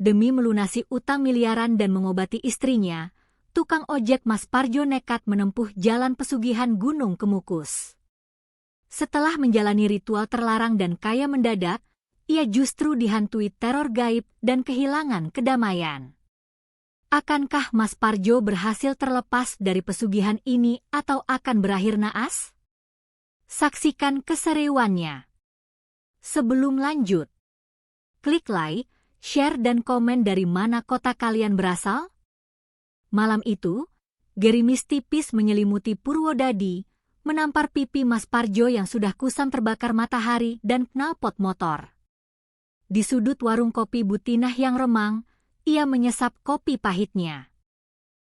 Demi melunasi utang miliaran dan mengobati istrinya, tukang ojek Mas Parjo nekat menempuh jalan pesugihan Gunung Kemukus. Setelah menjalani ritual terlarang dan kaya mendadak, ia justru dihantui teror gaib dan kehilangan kedamaian. Akankah Mas Parjo berhasil terlepas dari pesugihan ini atau akan berakhir naas? Saksikan keseruannya. Sebelum lanjut, klik like, share dan komen dari mana kota kalian berasal. Malam itu, gerimis tipis menyelimuti Purwodadi, menampar pipi Mas Parjo yang sudah kusam terbakar matahari dan knalpot motor. Di sudut warung kopi Butinah yang remang, ia menyesap kopi pahitnya.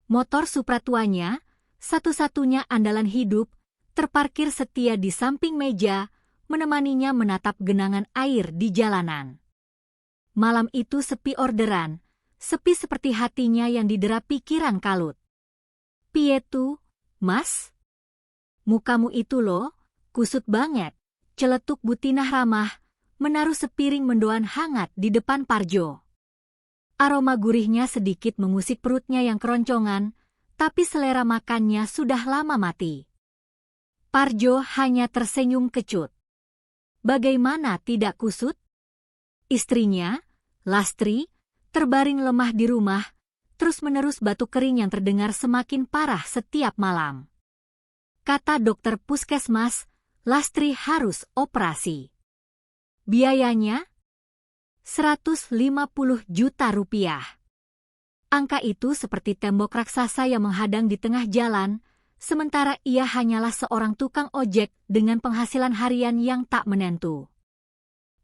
Motor Supra tuanya, satu-satunya andalan hidup, terparkir setia di samping meja, menemaninya menatap genangan air di jalanan. Malam itu sepi orderan, sepi seperti hatinya yang didera pikiran kalut. "Piye tu, Mas? Mukamu itu loh, kusut banget," celetuk Butinah ramah, menaruh sepiring mendoan hangat di depan Parjo. Aroma gurihnya sedikit mengusik perutnya yang keroncongan, tapi selera makannya sudah lama mati. Parjo hanya tersenyum kecut. Bagaimana tidak kusut? Istrinya, Lastri, terbaring lemah di rumah, terus-menerus batuk kering yang terdengar semakin parah setiap malam. Kata dokter puskesmas, Lastri harus operasi. Biayanya? 150 juta rupiah. Angka itu seperti tembok raksasa yang menghadang di tengah jalan, sementara ia hanyalah seorang tukang ojek dengan penghasilan harian yang tak menentu.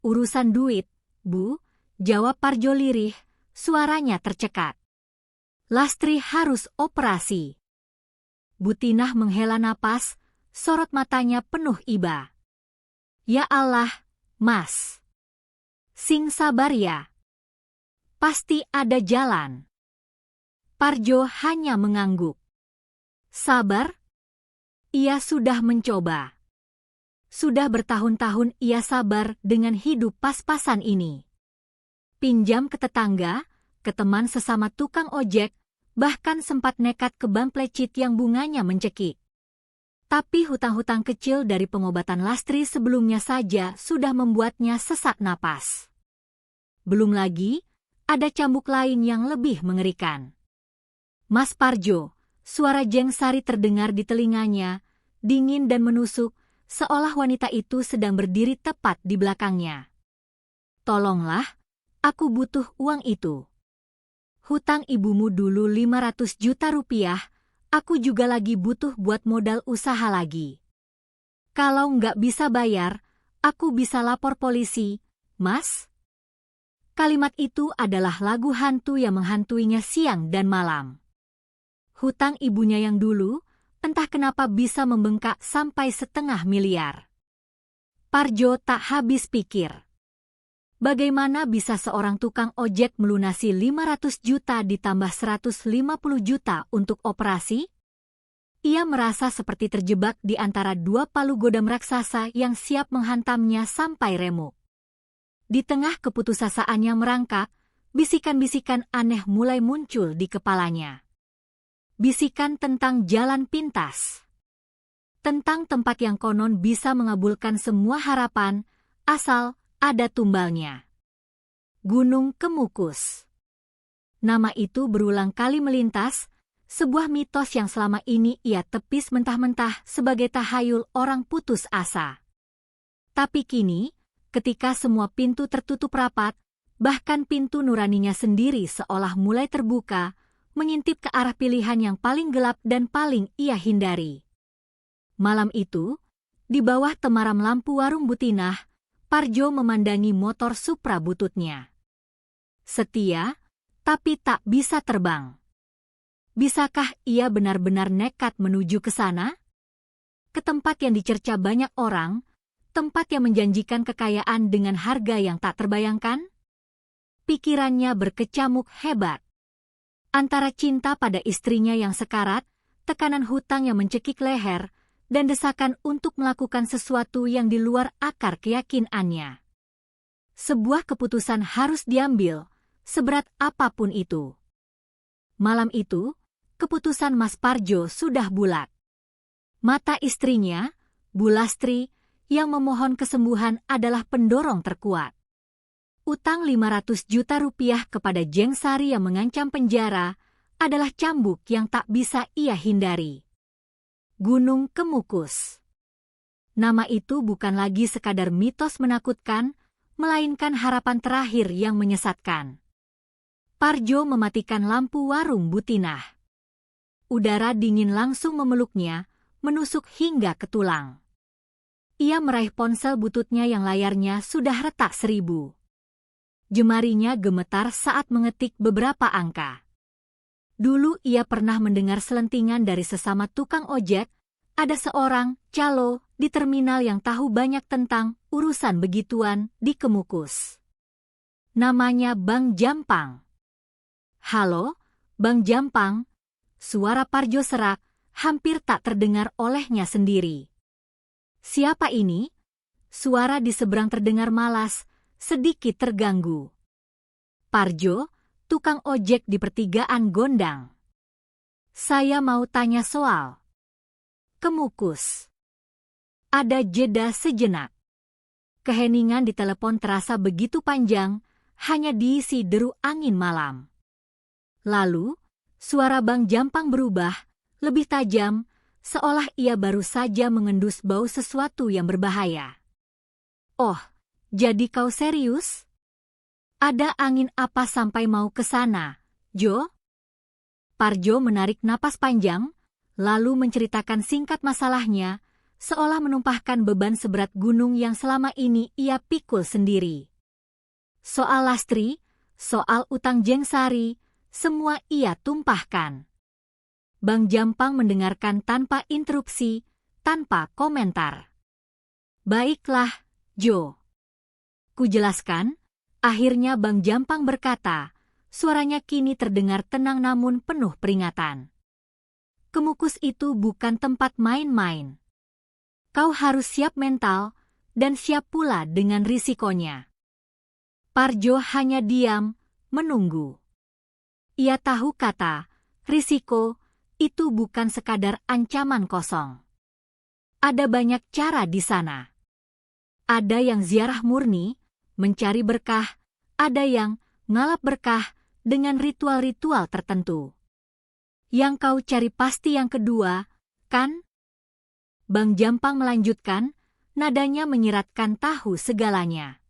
"Urusan duit, Bu," jawab Parjo lirih, suaranya tercekat. "Lastri harus operasi." Butinah menghela napas, sorot matanya penuh iba. "Ya Allah, Mas. Sing sabar ya. Pasti ada jalan." Parjo hanya mengangguk. Sabar? Ia sudah mencoba. Sudah bertahun-tahun ia sabar dengan hidup pas-pasan ini. Pinjam ke tetangga, ke teman sesama tukang ojek, bahkan sempat nekat ke bank plecit yang bunganya mencekik. Tapi hutang-hutang kecil dari pengobatan Lastri sebelumnya saja sudah membuatnya sesak napas. Belum lagi, ada cambuk lain yang lebih mengerikan. "Mas Parjo," suara Jeng Sari terdengar di telinganya, dingin dan menusuk, seolah wanita itu sedang berdiri tepat di belakangnya. "Tolonglah, aku butuh uang itu. Hutang ibumu dulu 500 juta rupiah, aku juga lagi butuh buat modal usaha lagi. Kalau nggak bisa bayar, aku bisa lapor polisi, Mas." Kalimat itu adalah lagu hantu yang menghantuinya siang dan malam. Hutang ibunya yang dulu, entah kenapa bisa membengkak sampai 1,5 miliar. Parjo tak habis pikir. Bagaimana bisa seorang tukang ojek melunasi 500 juta ditambah 150 juta untuk operasi? Ia merasa seperti terjebak di antara dua palu godam raksasa yang siap menghantamnya sampai remuk. Di tengah keputusasaan yang merangkak, bisikan-bisikan aneh mulai muncul di kepalanya. Bisikan tentang jalan pintas. Tentang tempat yang konon bisa mengabulkan semua harapan, asal ada tumbalnya. Gunung Kemukus. Nama itu berulang kali melintas, sebuah mitos yang selama ini ia tepis mentah-mentah sebagai tahayul orang putus asa. Tapi kini, ketika semua pintu tertutup rapat, bahkan pintu nuraninya sendiri seolah mulai terbuka, mengintip ke arah pilihan yang paling gelap dan paling ia hindari. Malam itu, di bawah temaram lampu warung Butinah, Parjo memandangi motor Supra bututnya. Setia, tapi tak bisa terbang. Bisakah ia benar-benar nekat menuju ke sana? Ke tempat yang dicerca banyak orang, tempat yang menjanjikan kekayaan dengan harga yang tak terbayangkan? Pikirannya berkecamuk hebat. Antara cinta pada istrinya yang sekarat, tekanan hutang yang mencekik leher, dan desakan untuk melakukan sesuatu yang di luar akar keyakinannya. Sebuah keputusan harus diambil, seberat apapun itu. Malam itu, keputusan Mas Parjo sudah bulat. Mata istrinya, Bu Lastri, yang memohon kesembuhan adalah pendorong terkuat. Utang 500 juta rupiah kepada Jeng Sari yang mengancam penjara adalah cambuk yang tak bisa ia hindari. Gunung Kemukus. Nama itu bukan lagi sekadar mitos menakutkan, melainkan harapan terakhir yang menyesatkan. Parjo mematikan lampu warung Butinah. Udara dingin langsung memeluknya, menusuk hingga ke tulang. Ia meraih ponsel bututnya yang layarnya sudah retak 1000. Jemarinya gemetar saat mengetik beberapa angka. Dulu ia pernah mendengar selentingan dari sesama tukang ojek, ada seorang calo di terminal yang tahu banyak tentang urusan begituan di Kemukus. Namanya Bang Jampang. "Halo, Bang Jampang," suara Parjo serak, hampir tak terdengar olehnya sendiri. "Siapa ini?" Suara di seberang terdengar malas, sedikit terganggu. "Parjo, tukang ojek di pertigaan Gondang. Saya mau tanya soal Kemukus." Ada jeda sejenak. Keheningan di telepon terasa begitu panjang, hanya diisi deru angin malam. Lalu, suara Bang Jampang berubah, lebih tajam, seolah ia baru saja mengendus bau sesuatu yang berbahaya. "Oh, jadi kau serius? Ada angin apa sampai mau ke sana, Jo?" Parjo menarik napas panjang, lalu menceritakan singkat masalahnya, seolah menumpahkan beban seberat gunung yang selama ini ia pikul sendiri. Soal Lastri, soal utang Jeng Sari, semua ia tumpahkan. Bang Jampang mendengarkan tanpa interupsi, tanpa komentar. "Baiklah, Jo. Kujelaskan," akhirnya Bang Jampang berkata, suaranya kini terdengar tenang namun penuh peringatan. "Kemukus itu bukan tempat main-main. Kau harus siap mental, dan siap pula dengan risikonya." Parjo hanya diam, menunggu. Ia tahu kata, risiko, itu bukan sekadar ancaman kosong. Ada banyak cara di sana. Ada yang ziarah murni, mencari berkah, ada yang ngalap berkah dengan ritual-ritual tertentu. Yang kau cari pasti yang kedua, kan? Bang Jampang melanjutkan, nadanya menyiratkan tahu segalanya.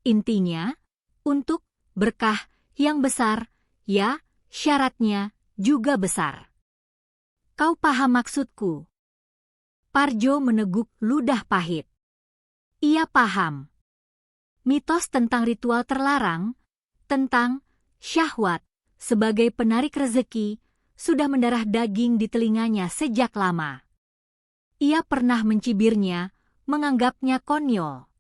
Intinya, untuk berkah yang besar, ya, syaratnya juga besar. Kau paham maksudku? Parjo meneguk ludah pahit. Ia paham. Mitos tentang ritual terlarang, tentang syahwat sebagai penarik rezeki, sudah mendarah daging di telinganya sejak lama. Ia pernah mencibirnya, menganggapnya konyol.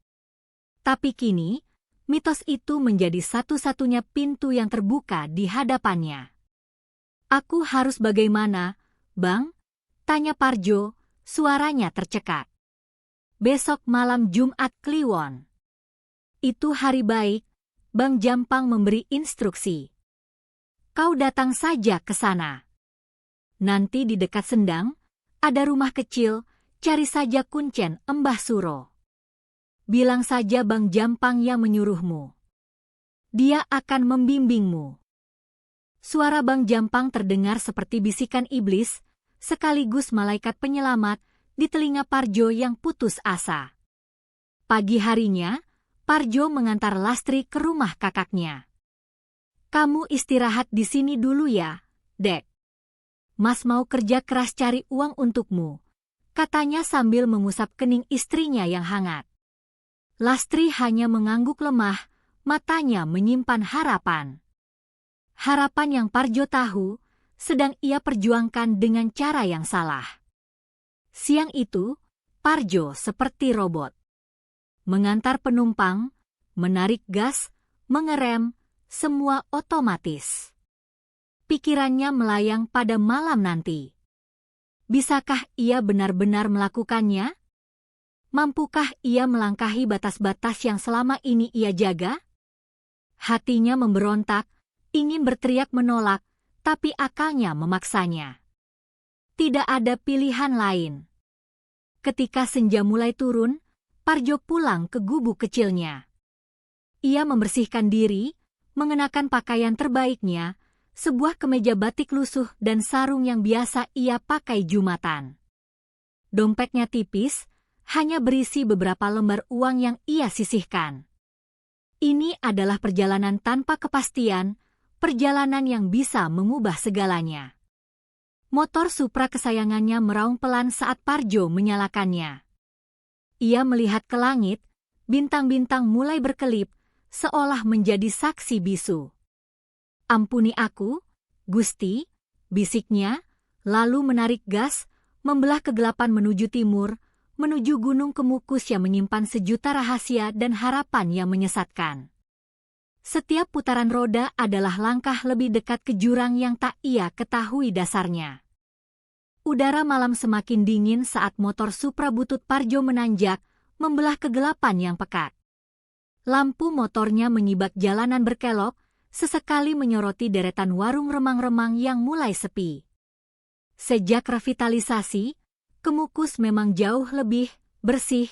Tapi kini, mitos itu menjadi satu-satunya pintu yang terbuka di hadapannya. "Aku harus bagaimana, Bang?" tanya Parjo, suaranya tercekat. "Besok malam Jumat Kliwon." "Itu hari baik," Bang Jampang memberi instruksi. "Kau datang saja ke sana. Nanti di dekat Sendang, ada rumah kecil, cari saja kuncen Embah Suro. Bilang saja Bang Jampang yang menyuruhmu. Dia akan membimbingmu." Suara Bang Jampang terdengar seperti bisikan iblis, sekaligus malaikat penyelamat di telinga Parjo yang putus asa. Pagi harinya, Parjo mengantar Lastri ke rumah kakaknya. "Kamu istirahat di sini dulu ya, Dek. Mas mau kerja keras cari uang untukmu," katanya sambil mengusap kening istrinya yang hangat. Lastri hanya mengangguk lemah, matanya menyimpan harapan. Harapan yang Parjo tahu, sedang ia perjuangkan dengan cara yang salah. Siang itu, Parjo seperti robot. Mengantar penumpang, menarik gas, mengerem, semua otomatis. Pikirannya melayang pada malam nanti. Bisakah ia benar-benar melakukannya? Mampukah ia melangkahi batas-batas yang selama ini ia jaga? Hatinya memberontak, ingin berteriak menolak, tapi akalnya memaksanya. Tidak ada pilihan lain. Ketika senja mulai turun, Parjo pulang ke gubuk kecilnya. Ia membersihkan diri, mengenakan pakaian terbaiknya, sebuah kemeja batik lusuh dan sarung yang biasa ia pakai Jumatan. Dompetnya tipis, hanya berisi beberapa lembar uang yang ia sisihkan. Ini adalah perjalanan tanpa kepastian, perjalanan yang bisa mengubah segalanya. Motor Supra kesayangannya meraung pelan saat Parjo menyalakannya. Ia melihat ke langit, bintang-bintang mulai berkelip, seolah menjadi saksi bisu. "Ampuni aku, Gusti," bisiknya, lalu menarik gas, membelah kegelapan menuju timur, menuju Gunung Kemukus yang menyimpan sejuta rahasia dan harapan yang menyesatkan. Setiap putaran roda adalah langkah lebih dekat ke jurang yang tak ia ketahui dasarnya. Udara malam semakin dingin saat motor Supra butut Parjo menanjak, membelah kegelapan yang pekat. Lampu motornya menyibak jalanan berkelok, sesekali menyoroti deretan warung remang-remang yang mulai sepi. Sejak revitalisasi, Kemukus memang jauh lebih bersih,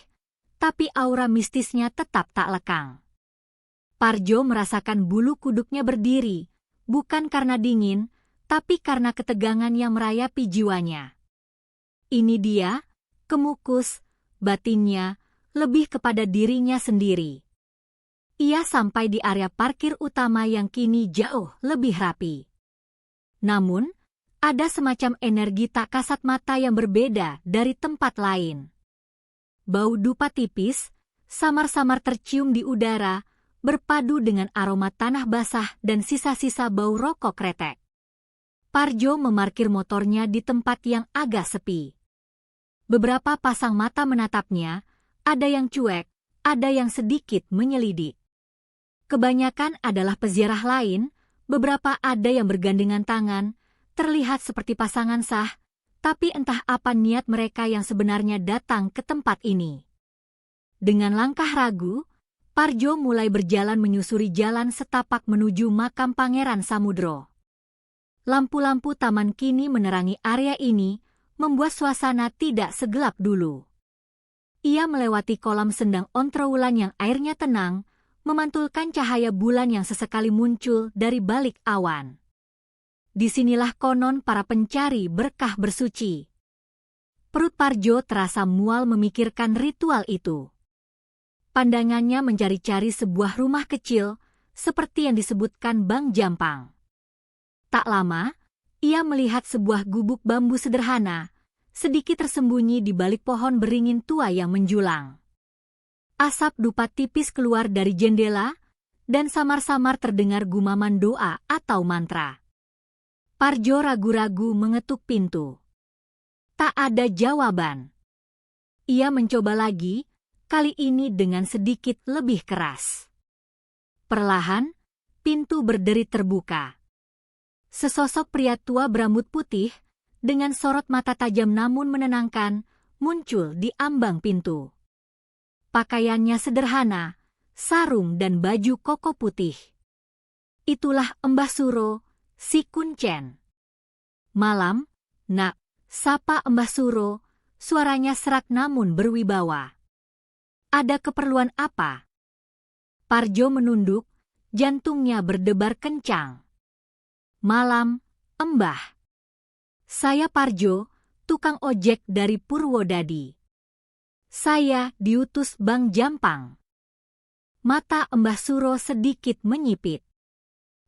tapi aura mistisnya tetap tak lekang. Parjo merasakan bulu kuduknya berdiri, bukan karena dingin, tapi karena ketegangan yang merayapi jiwanya. Ini dia, Kemukus, batinnya, lebih kepada dirinya sendiri. Ia sampai di area parkir utama yang kini jauh lebih rapi. Namun, ada semacam energi tak kasat mata yang berbeda dari tempat lain. Bau dupa tipis, samar-samar tercium di udara, berpadu dengan aroma tanah basah dan sisa-sisa bau rokok kretek. Parjo memarkir motornya di tempat yang agak sepi. Beberapa pasang mata menatapnya, ada yang cuek, ada yang sedikit menyelidik. Kebanyakan adalah peziarah lain, beberapa ada yang bergandengan tangan, terlihat seperti pasangan sah, tapi entah apa niat mereka yang sebenarnya datang ke tempat ini. Dengan langkah ragu, Parjo mulai berjalan menyusuri jalan setapak menuju makam Pangeran Samudro. Lampu-lampu taman kini menerangi area ini, membuat suasana tidak segelap dulu. Ia melewati kolam sendang Ontrowulan yang airnya tenang, memantulkan cahaya bulan yang sesekali muncul dari balik awan. Disinilah konon para pencari berkah bersuci. Perut Parjo terasa mual memikirkan ritual itu. Pandangannya mencari-cari sebuah rumah kecil, seperti yang disebutkan Bang Jampang. Tak lama, ia melihat sebuah gubuk bambu sederhana, sedikit tersembunyi di balik pohon beringin tua yang menjulang. Asap dupa tipis keluar dari jendela, dan samar-samar terdengar gumaman doa atau mantra. Parjo ragu-ragu mengetuk pintu. Tak ada jawaban. Ia mencoba lagi, kali ini dengan sedikit lebih keras. Perlahan, pintu berderit terbuka. Sesosok pria tua berambut putih, dengan sorot mata tajam namun menenangkan, muncul di ambang pintu. Pakaiannya sederhana, sarung dan baju koko putih. Itulah Mbah Suro, si Kuncen. "Malam, nak," sapa Mbah Suro, suaranya serak namun berwibawa. "Ada keperluan apa?" Parjo menunduk, jantungnya berdebar kencang. "Malam, Mbah. Saya Parjo, tukang ojek dari Purwodadi. Saya diutus Bang Jampang." Mata Mbah Suro sedikit menyipit.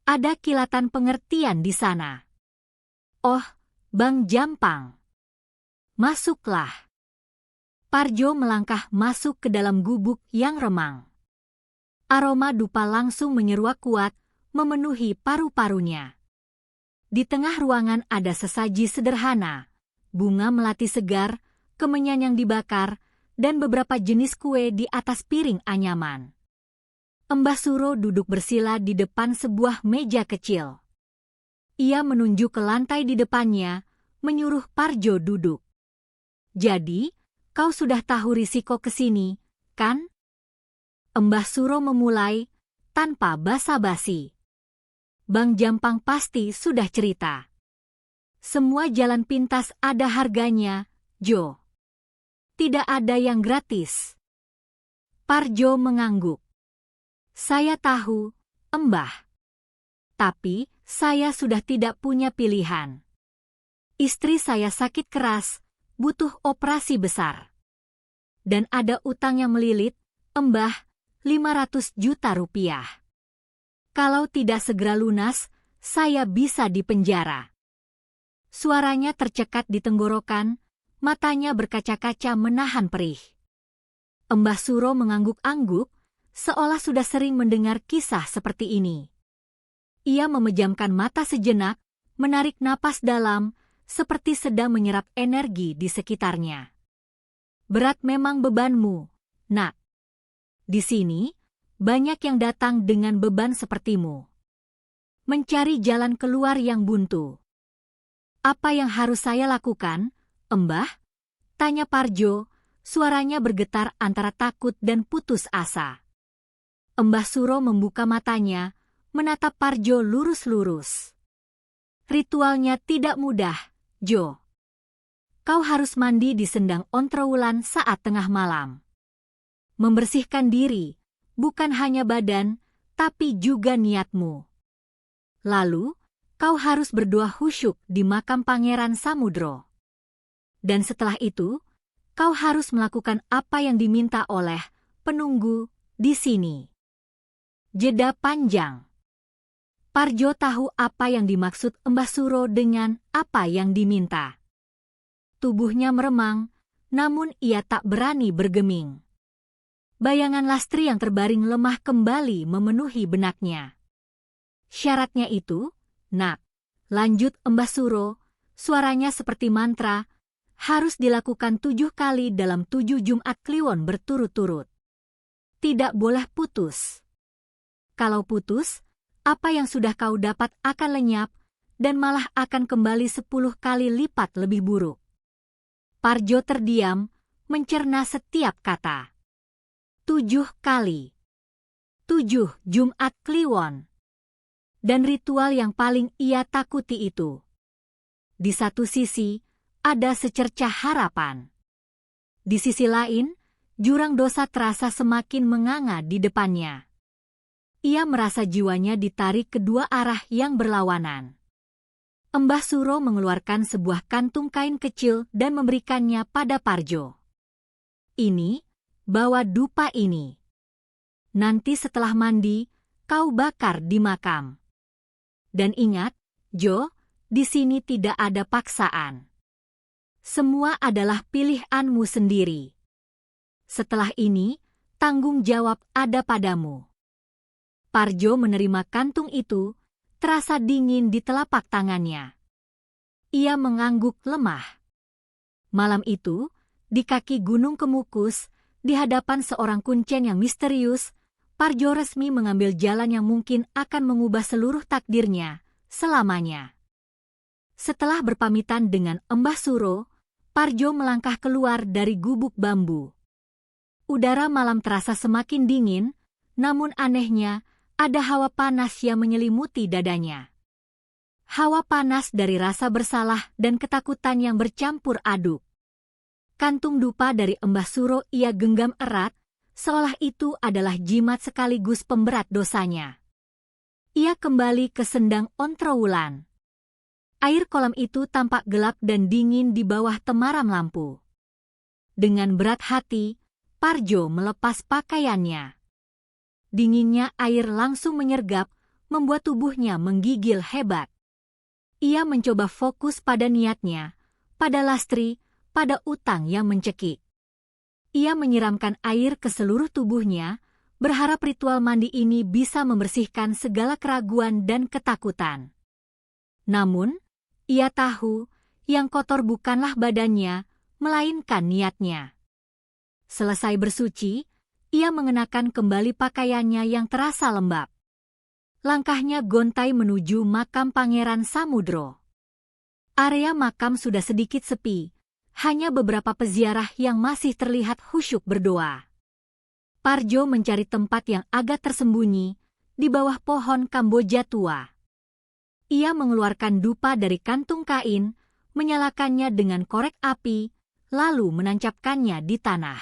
Ada kilatan pengertian di sana. "Oh, Bang Jampang. Masuklah." Parjo melangkah masuk ke dalam gubuk yang remang. Aroma dupa langsung menyeruak kuat, memenuhi paru-parunya. Di tengah ruangan ada sesaji sederhana, bunga melati segar, kemenyan yang dibakar, dan beberapa jenis kue di atas piring anyaman. Mbah Suro duduk bersila di depan sebuah meja kecil. Ia menunjuk ke lantai di depannya, menyuruh Parjo duduk. "Jadi, kau sudah tahu risiko kesini, kan?" Mbah Suro memulai, tanpa basa-basi. Bang Jampang pasti sudah cerita. Semua jalan pintas ada harganya, Jo. Tidak ada yang gratis. Parjo mengangguk. Saya tahu, Embah. Tapi, saya sudah tidak punya pilihan. Istri saya sakit keras, butuh operasi besar. Dan ada utang yang melilit, Embah, 500 juta rupiah. Kalau tidak segera lunas, saya bisa dipenjara. Suaranya tercekat di tenggorokan, matanya berkaca-kaca menahan perih. Embah Suro mengangguk-angguk, seolah sudah sering mendengar kisah seperti ini. Ia memejamkan mata sejenak, menarik napas dalam, seperti sedang menyerap energi di sekitarnya. Berat memang bebanmu, Nak. Di sini, banyak yang datang dengan beban sepertimu. Mencari jalan keluar yang buntu. Apa yang harus saya lakukan, Embah? Tanya Parjo, suaranya bergetar antara takut dan putus asa. Embah Suro membuka matanya, menatap Parjo lurus-lurus. Ritualnya tidak mudah, Jo. Kau harus mandi di sendang Ontrowulan saat tengah malam. Membersihkan diri, bukan hanya badan, tapi juga niatmu. Lalu, kau harus berdoa khusyuk di makam Pangeran Samudro. Dan setelah itu, kau harus melakukan apa yang diminta oleh penunggu di sini. Jeda panjang. Parjo tahu apa yang dimaksud Embah Suro dengan apa yang diminta. Tubuhnya meremang, namun ia tak berani bergeming. Bayangan Lastri yang terbaring lemah kembali memenuhi benaknya. Syaratnya itu, Nak, lanjut Embah Suro, suaranya seperti mantra, harus dilakukan 7 kali dalam 7 Jumat Kliwon berturut-turut. Tidak boleh putus. Kalau putus, apa yang sudah kau dapat akan lenyap, dan malah akan kembali 10 kali lipat lebih buruk. Parjo terdiam, mencerna setiap kata. 7 kali. 7 Jumat Kliwon. Dan ritual yang paling ia takuti itu. Di satu sisi, ada secercah harapan. Di sisi lain, jurang dosa terasa semakin menganga di depannya. Ia merasa jiwanya ditarik kedua arah yang berlawanan. Embah Suro mengeluarkan sebuah kantung kain kecil dan memberikannya pada Parjo. Ini, bawa dupa ini. Nanti setelah mandi, kau bakar di makam. Dan ingat, Jo, di sini tidak ada paksaan. Semua adalah pilihanmu sendiri. Setelah ini, tanggung jawab ada padamu. Parjo menerima kantung itu, terasa dingin di telapak tangannya. Ia mengangguk lemah. Malam itu, di kaki Gunung Kemukus, di hadapan seorang kuncen yang misterius, Parjo resmi mengambil jalan yang mungkin akan mengubah seluruh takdirnya, selamanya. Setelah berpamitan dengan Embah Suro, Parjo melangkah keluar dari gubuk bambu. Udara malam terasa semakin dingin, namun anehnya, ada hawa panas yang menyelimuti dadanya. Hawa panas dari rasa bersalah dan ketakutan yang bercampur aduk. Kantung dupa dari Embah Suro ia genggam erat, seolah itu adalah jimat sekaligus pemberat dosanya. Ia kembali ke sendang Ontrowulan. Air kolam itu tampak gelap dan dingin di bawah temaram lampu. Dengan berat hati, Parjo melepas pakaiannya. Dinginnya air langsung menyergap, membuat tubuhnya menggigil hebat. Ia mencoba fokus pada niatnya, pada Lastri, pada utang yang mencekik. Ia menyiramkan air ke seluruh tubuhnya, berharap ritual mandi ini bisa membersihkan segala keraguan dan ketakutan. Namun, ia tahu, yang kotor bukanlah badannya, melainkan niatnya. Selesai bersuci, ia mengenakan kembali pakaiannya yang terasa lembab. Langkahnya gontai menuju makam Pangeran Samudro. Area makam sudah sedikit sepi, hanya beberapa peziarah yang masih terlihat khusyuk berdoa. Parjo mencari tempat yang agak tersembunyi, di bawah pohon Kamboja tua. Ia mengeluarkan dupa dari kantung kain, menyalakannya dengan korek api, lalu menancapkannya di tanah.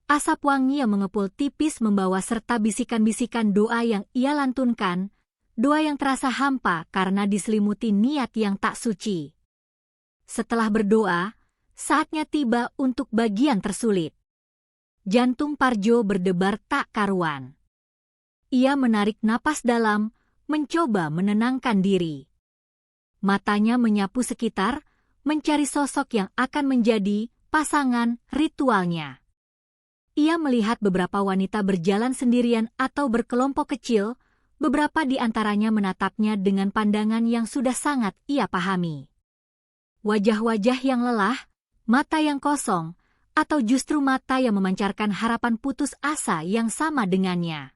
Asap wangi yang mengepul tipis membawa serta bisikan-bisikan doa yang ia lantunkan, doa yang terasa hampa karena diselimuti niat yang tak suci. Setelah berdoa, saatnya tiba untuk bagian tersulit. Jantung Parjo berdebar tak karuan. Ia menarik napas dalam, mencoba menenangkan diri. Matanya menyapu sekitar, mencari sosok yang akan menjadi pasangan ritualnya. Ia melihat beberapa wanita berjalan sendirian atau berkelompok kecil, beberapa di antaranya menatapnya dengan pandangan yang sudah sangat ia pahami. Wajah-wajah yang lelah, mata yang kosong, atau justru mata yang memancarkan harapan putus asa yang sama dengannya.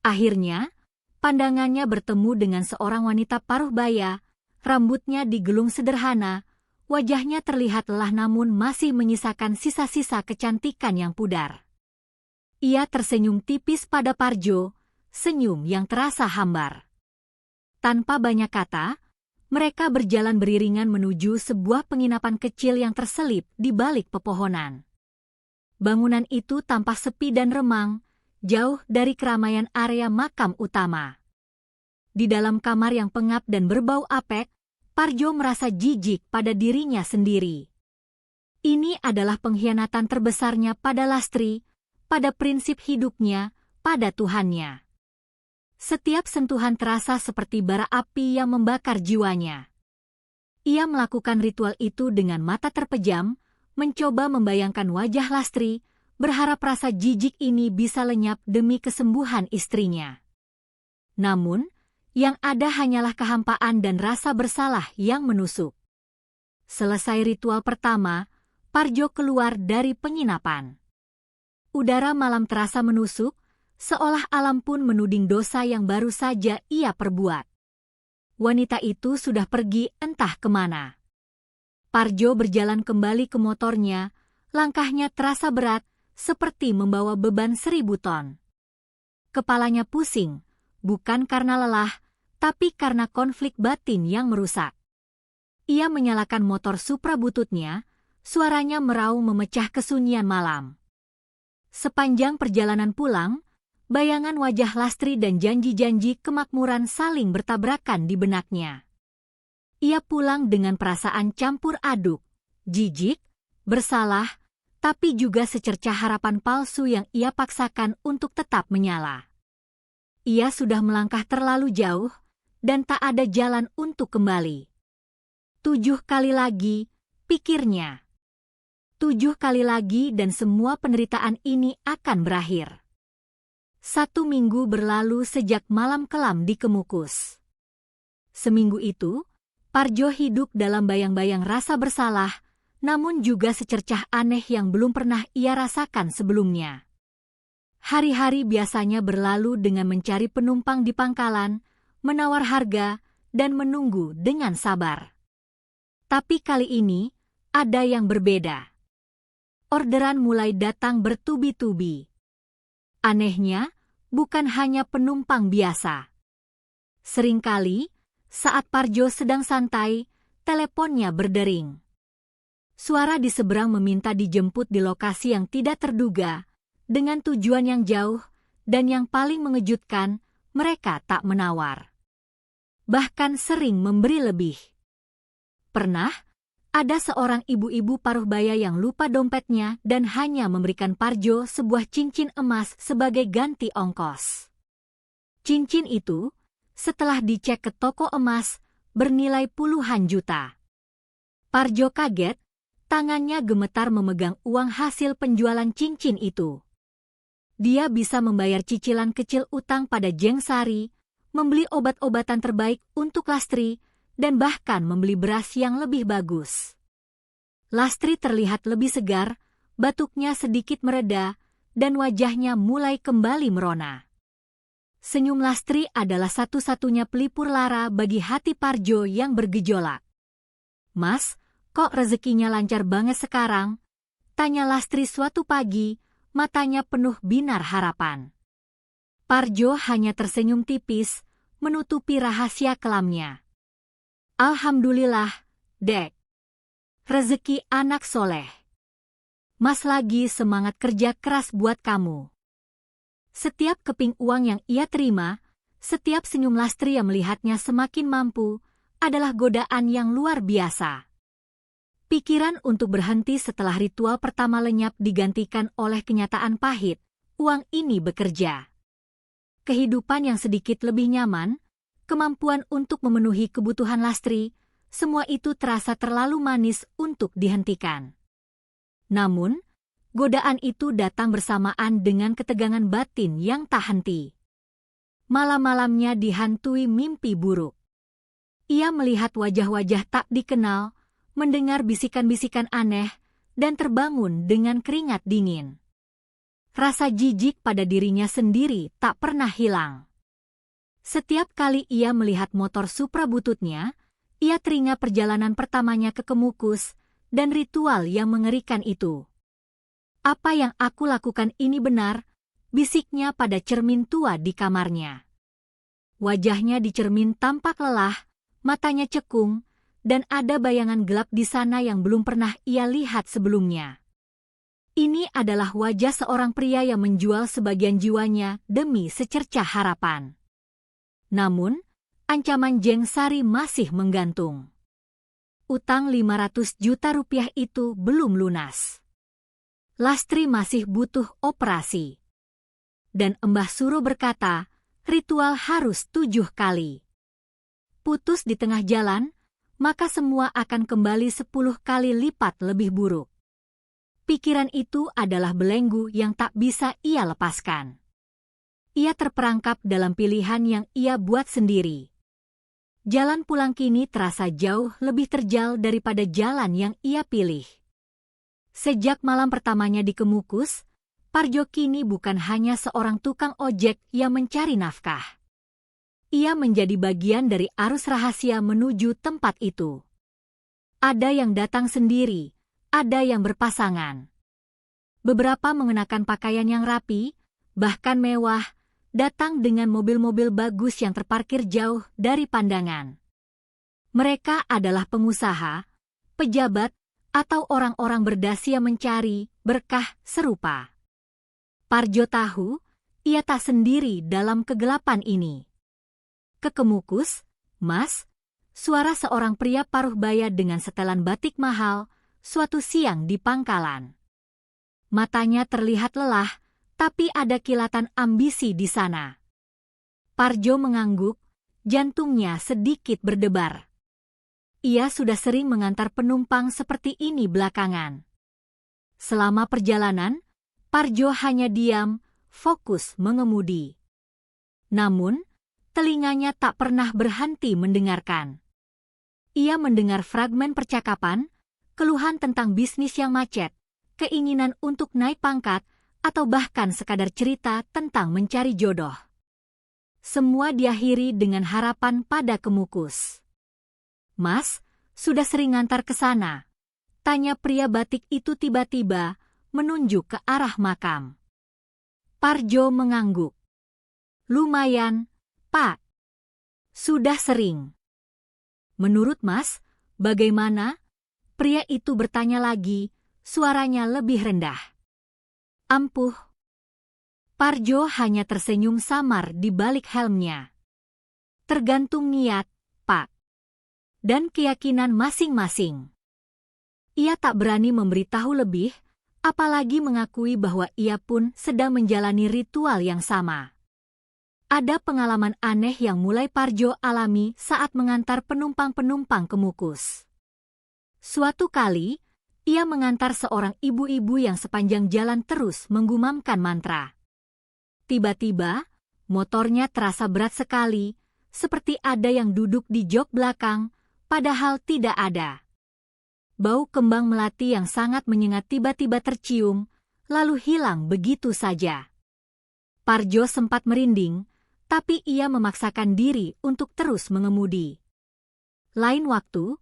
Akhirnya, pandangannya bertemu dengan seorang wanita paruh baya, rambutnya digelung sederhana, wajahnya terlihat lelah namun masih menyisakan sisa-sisa kecantikan yang pudar. Ia tersenyum tipis pada Parjo, senyum yang terasa hambar. Tanpa banyak kata, mereka berjalan beriringan menuju sebuah penginapan kecil yang terselip di balik pepohonan. Bangunan itu tampak sepi dan remang, jauh dari keramaian area makam utama. Di dalam kamar yang pengap dan berbau apek, Parjo merasa jijik pada dirinya sendiri. Ini adalah pengkhianatan terbesarnya pada Lastri, pada prinsip hidupnya, pada Tuhannya. Setiap sentuhan terasa seperti bara api yang membakar jiwanya. Ia melakukan ritual itu dengan mata terpejam, mencoba membayangkan wajah Lastri, berharap rasa jijik ini bisa lenyap demi kesembuhan istrinya. Namun, yang ada hanyalah kehampaan dan rasa bersalah yang menusuk. Selesai ritual pertama, Parjo keluar dari penginapan. Udara malam terasa menusuk, seolah alam pun menuding dosa yang baru saja ia perbuat. Wanita itu sudah pergi entah kemana. Parjo berjalan kembali ke motornya, langkahnya terasa berat, seperti membawa beban 1000 ton. Kepalanya pusing, bukan karena lelah, tapi karena konflik batin yang merusak. Ia menyalakan motor Supra bututnya, suaranya meraung memecah kesunyian malam. Sepanjang perjalanan pulang, bayangan wajah Lastri dan janji-janji kemakmuran saling bertabrakan di benaknya. Ia pulang dengan perasaan campur aduk, jijik, bersalah, tapi juga secercah harapan palsu yang ia paksakan untuk tetap menyala. Ia sudah melangkah terlalu jauh, dan tak ada jalan untuk kembali. 7 kali lagi, pikirnya. 7 kali lagi dan semua penderitaan ini akan berakhir. 1 minggu berlalu sejak malam kelam di Kemukus. Seminggu itu, Parjo hidup dalam bayang-bayang rasa bersalah, namun juga secercah aneh yang belum pernah ia rasakan sebelumnya. Hari-hari biasanya berlalu dengan mencari penumpang di pangkalan, menawar harga, dan menunggu dengan sabar. Tapi kali ini, ada yang berbeda. Orderan mulai datang bertubi-tubi. Anehnya, bukan hanya penumpang biasa. Seringkali, saat Parjo sedang santai, teleponnya berdering. Suara di seberang meminta dijemput di lokasi yang tidak terduga, dengan tujuan yang jauh, dan yang paling mengejutkan, mereka tak menawar. Bahkan sering memberi lebih. Pernah, ada seorang ibu-ibu paruh baya yang lupa dompetnya dan hanya memberikan Parjo sebuah cincin emas sebagai ganti ongkos. Cincin itu, setelah dicek ke toko emas, bernilai puluhan juta. Parjo kaget, tangannya gemetar memegang uang hasil penjualan cincin itu. Dia bisa membayar cicilan kecil utang pada Jeng Sari, membeli obat-obatan terbaik untuk Lastri, dan bahkan membeli beras yang lebih bagus. Lastri terlihat lebih segar, batuknya sedikit mereda, dan wajahnya mulai kembali merona. Senyum Lastri adalah satu-satunya pelipur lara bagi hati Parjo yang bergejolak. "Mas, kok rezekinya lancar banget sekarang?" tanya Lastri suatu pagi, matanya penuh binar harapan. Parjo hanya tersenyum tipis, menutupi rahasia kelamnya. Alhamdulillah, Dek. Rezeki anak soleh. Mas lagi semangat kerja keras buat kamu. Setiap keping uang yang ia terima, setiap senyum Lastri yang melihatnya semakin mampu, adalah godaan yang luar biasa. Pikiran untuk berhenti setelah ritual pertama lenyap digantikan oleh kenyataan pahit, uang ini bekerja. Kehidupan yang sedikit lebih nyaman, kemampuan untuk memenuhi kebutuhan Lastri, semua itu terasa terlalu manis untuk dihentikan. Namun, godaan itu datang bersamaan dengan ketegangan batin yang tak henti. Malam-malamnya dihantui mimpi buruk. Ia melihat wajah-wajah tak dikenal, mendengar bisikan-bisikan aneh, dan terbangun dengan keringat dingin. Rasa jijik pada dirinya sendiri tak pernah hilang. Setiap kali ia melihat motor Supra bututnya, ia teringat perjalanan pertamanya ke Kemukus dan ritual yang mengerikan itu. Apa yang aku lakukan ini benar, bisiknya pada cermin tua di kamarnya. Wajahnya di cermin tampak lelah, matanya cekung, dan ada bayangan gelap di sana yang belum pernah ia lihat sebelumnya. Ini adalah wajah seorang pria yang menjual sebagian jiwanya demi secercah harapan. Namun, ancaman Jeng Sari masih menggantung. Utang 500 juta rupiah itu belum lunas. Lastri masih butuh operasi. Dan Mbah Suro berkata, ritual harus 7 kali. Putus di tengah jalan, maka semua akan kembali 10 kali lipat lebih buruk. Pikiran itu adalah belenggu yang tak bisa ia lepaskan. Ia terperangkap dalam pilihan yang ia buat sendiri. Jalan pulang kini terasa jauh lebih terjal daripada jalan yang ia pilih. Sejak malam pertamanya di Kemukus, Parjo kini bukan hanya seorang tukang ojek yang mencari nafkah. Ia menjadi bagian dari arus rahasia menuju tempat itu. Ada yang datang sendiri, ada yang berpasangan. Beberapa mengenakan pakaian yang rapi, bahkan mewah, datang dengan mobil-mobil bagus yang terparkir jauh dari pandangan. Mereka adalah pengusaha, pejabat, atau orang-orang berdasi yang mencari berkah serupa. Parjo tahu, ia tak sendiri dalam kegelapan ini. Ke Kemukus, Mas, suara seorang pria paruh baya dengan setelan batik mahal, suatu siang di pangkalan. Matanya terlihat lelah, tapi ada kilatan ambisi di sana. Parjo mengangguk, jantungnya sedikit berdebar. Ia sudah sering mengantar penumpang seperti ini belakangan. Selama perjalanan, Parjo hanya diam, fokus mengemudi. Namun, telinganya tak pernah berhenti mendengarkan. Ia mendengar fragmen percakapan, keluhan tentang bisnis yang macet, keinginan untuk naik pangkat, atau bahkan sekadar cerita tentang mencari jodoh. Semua diakhiri dengan harapan pada Kemukus. Mas, sudah sering ngantar ke sana? Tanya pria batik itu tiba-tiba, menunjuk ke arah makam. Parjo mengangguk. Lumayan, Pak. Sudah sering. Menurut Mas, bagaimana? Pria itu bertanya lagi, suaranya lebih rendah. Ampuh. Parjo hanya tersenyum samar di balik helmnya. Tergantung niat, Pak. Dan keyakinan masing-masing. Ia tak berani memberitahu lebih, apalagi mengakui bahwa ia pun sedang menjalani ritual yang sama. Ada pengalaman aneh yang mulai Parjo alami saat mengantar penumpang-penumpang Kemukus. Suatu kali, ia mengantar seorang ibu-ibu yang sepanjang jalan terus menggumamkan mantra. Tiba-tiba, motornya terasa berat sekali, seperti ada yang duduk di jok belakang, padahal tidak ada. Bau kembang melati yang sangat menyengat tiba-tiba tercium, lalu hilang begitu saja. Parjo sempat merinding, tapi ia memaksakan diri untuk terus mengemudi. Lain waktu,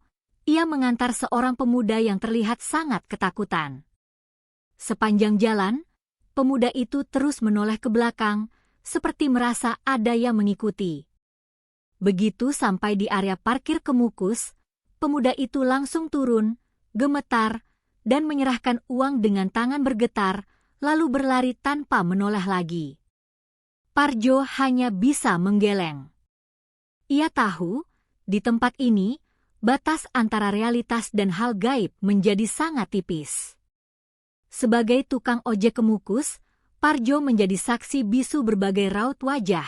ia mengantar seorang pemuda yang terlihat sangat ketakutan. Sepanjang jalan, pemuda itu terus menoleh ke belakang, seperti merasa ada yang mengikuti. Begitu sampai di area parkir Kemukus, pemuda itu langsung turun, gemetar, dan menyerahkan uang dengan tangan bergetar, lalu berlari tanpa menoleh lagi. Parjo hanya bisa menggeleng. Ia tahu, di tempat ini, batas antara realitas dan hal gaib menjadi sangat tipis. Sebagai tukang ojek Kemukus, Parjo menjadi saksi bisu berbagai raut wajah,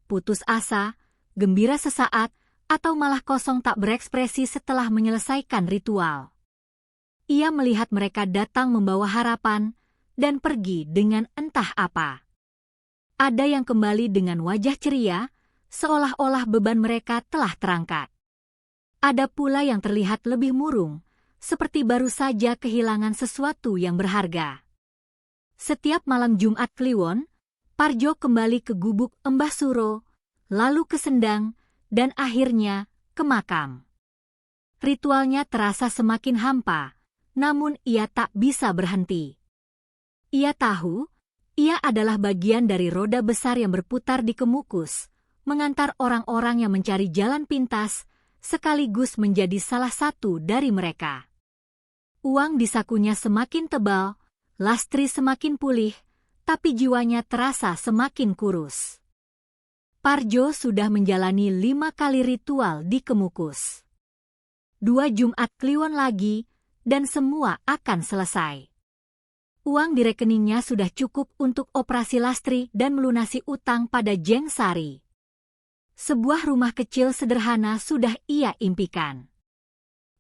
putus asa, gembira sesaat, atau malah kosong tak berekspresi setelah menyelesaikan ritual. Ia melihat mereka datang membawa harapan, dan pergi dengan entah apa. Ada yang kembali dengan wajah ceria, seolah-olah beban mereka telah terangkat. Ada pula yang terlihat lebih murung, seperti baru saja kehilangan sesuatu yang berharga. Setiap malam Jumat Kliwon, Parjo kembali ke gubuk Embah Suro, lalu ke Sendang, dan akhirnya ke makam. Ritualnya terasa semakin hampa, namun ia tak bisa berhenti. Ia tahu, ia adalah bagian dari roda besar yang berputar di Kemukus, mengantar orang-orang yang mencari jalan pintas, sekaligus menjadi salah satu dari mereka. Uang di sakunya semakin tebal, Lastri semakin pulih, tapi jiwanya terasa semakin kurus. Parjo sudah menjalani 5 kali ritual di Kemukus. 2 Jumat Kliwon lagi, dan semua akan selesai. Uang di rekeningnya sudah cukup untuk operasi Lastri dan melunasi utang pada Jeng Sari. Sebuah rumah kecil sederhana sudah ia impikan.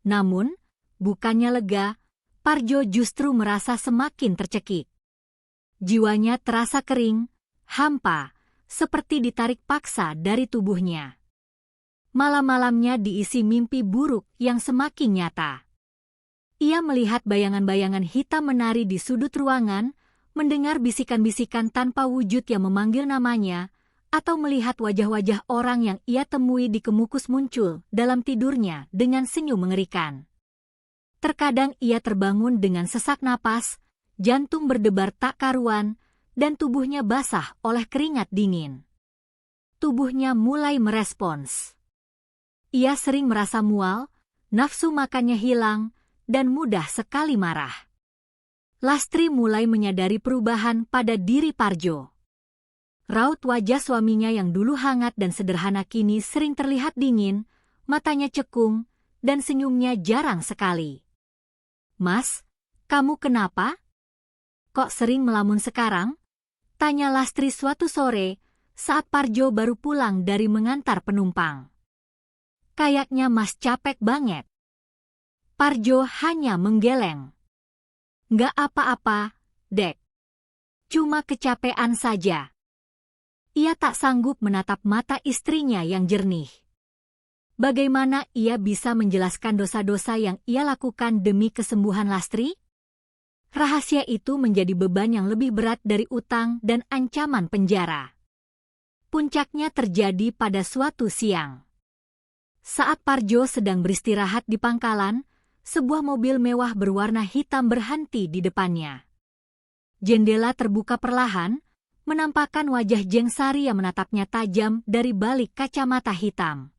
Namun, bukannya lega, Parjo justru merasa semakin tercekik. Jiwanya terasa kering, hampa, seperti ditarik paksa dari tubuhnya. Malam-malamnya diisi mimpi buruk yang semakin nyata. Ia melihat bayangan-bayangan hitam menari di sudut ruangan, mendengar bisikan-bisikan tanpa wujud yang memanggil namanya, atau melihat wajah-wajah orang yang ia temui di Kemukus muncul dalam tidurnya dengan senyum mengerikan. Terkadang ia terbangun dengan sesak napas, jantung berdebar tak karuan, dan tubuhnya basah oleh keringat dingin. Tubuhnya mulai merespons. Ia sering merasa mual, nafsu makannya hilang, dan mudah sekali marah. Lastri mulai menyadari perubahan pada diri Parjo. Raut wajah suaminya yang dulu hangat dan sederhana kini sering terlihat dingin, matanya cekung, dan senyumnya jarang sekali. "Mas, kamu kenapa? Kok sering melamun sekarang?" tanya Lastri suatu sore saat Parjo baru pulang dari mengantar penumpang. "Kayaknya Mas capek banget." Parjo hanya menggeleng. "Nggak apa-apa, Dek. Cuma kecapean saja." Ia tak sanggup menatap mata istrinya yang jernih. Bagaimana ia bisa menjelaskan dosa-dosa yang ia lakukan demi kesembuhan Lastri? Rahasia itu menjadi beban yang lebih berat dari utang dan ancaman penjara. Puncaknya terjadi pada suatu siang. Saat Parjo sedang beristirahat di pangkalan, sebuah mobil mewah berwarna hitam berhenti di depannya. Jendela terbuka perlahan, menampakkan wajah Jeng Sari yang menatapnya tajam dari balik kacamata hitam.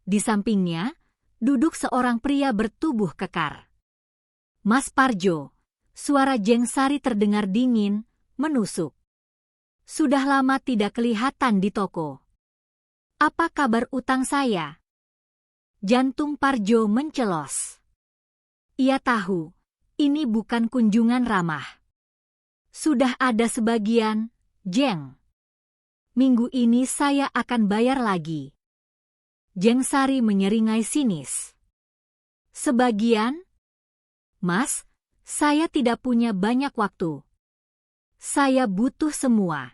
Di sampingnya, duduk seorang pria bertubuh kekar. "Mas Parjo," suara Jeng Sari terdengar dingin, menusuk. "Sudah lama tidak kelihatan di toko. Apa kabar utang saya?" Jantung Parjo mencelos. Ia tahu, ini bukan kunjungan ramah. "Sudah ada sebagian, Jeng. Minggu ini saya akan bayar lagi." Jeng Sari menyeringai sinis. "Sebagian? Mas, saya tidak punya banyak waktu. Saya butuh semua.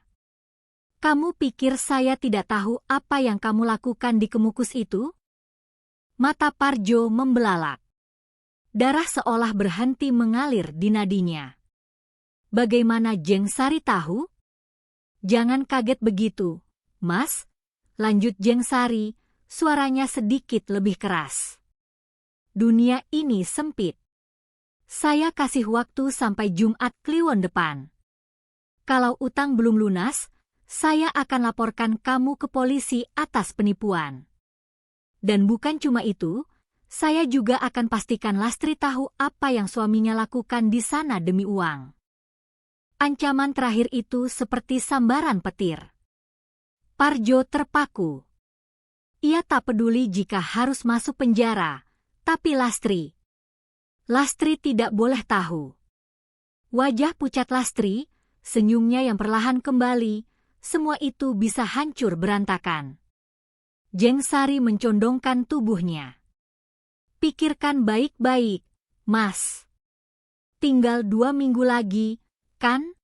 Kamu pikir saya tidak tahu apa yang kamu lakukan di Kemukus itu?" Mata Parjo membelalak. Darah seolah berhenti mengalir di nadinya. Bagaimana Jeng Sari tahu? "Jangan kaget begitu, Mas," lanjut Jeng Sari, suaranya sedikit lebih keras. "Dunia ini sempit. Saya kasih waktu sampai Jumat Kliwon depan. Kalau utang belum lunas, Saya akan laporkan kamu ke polisi atas penipuan. Dan bukan cuma itu, saya juga akan pastikan Lastri tahu apa yang suaminya lakukan di sana demi uang. Ancaman terakhir itu seperti sambaran petir. Parjo terpaku. Ia tak peduli jika harus masuk penjara, tapi Lastri tidak boleh tahu. Wajah pucat Lastri, senyumnya yang perlahan kembali, semua itu bisa hancur berantakan. Jengsari mencondongkan tubuhnya. Pikirkan baik-baik, Mas. Tinggal 2 minggu lagi, kan?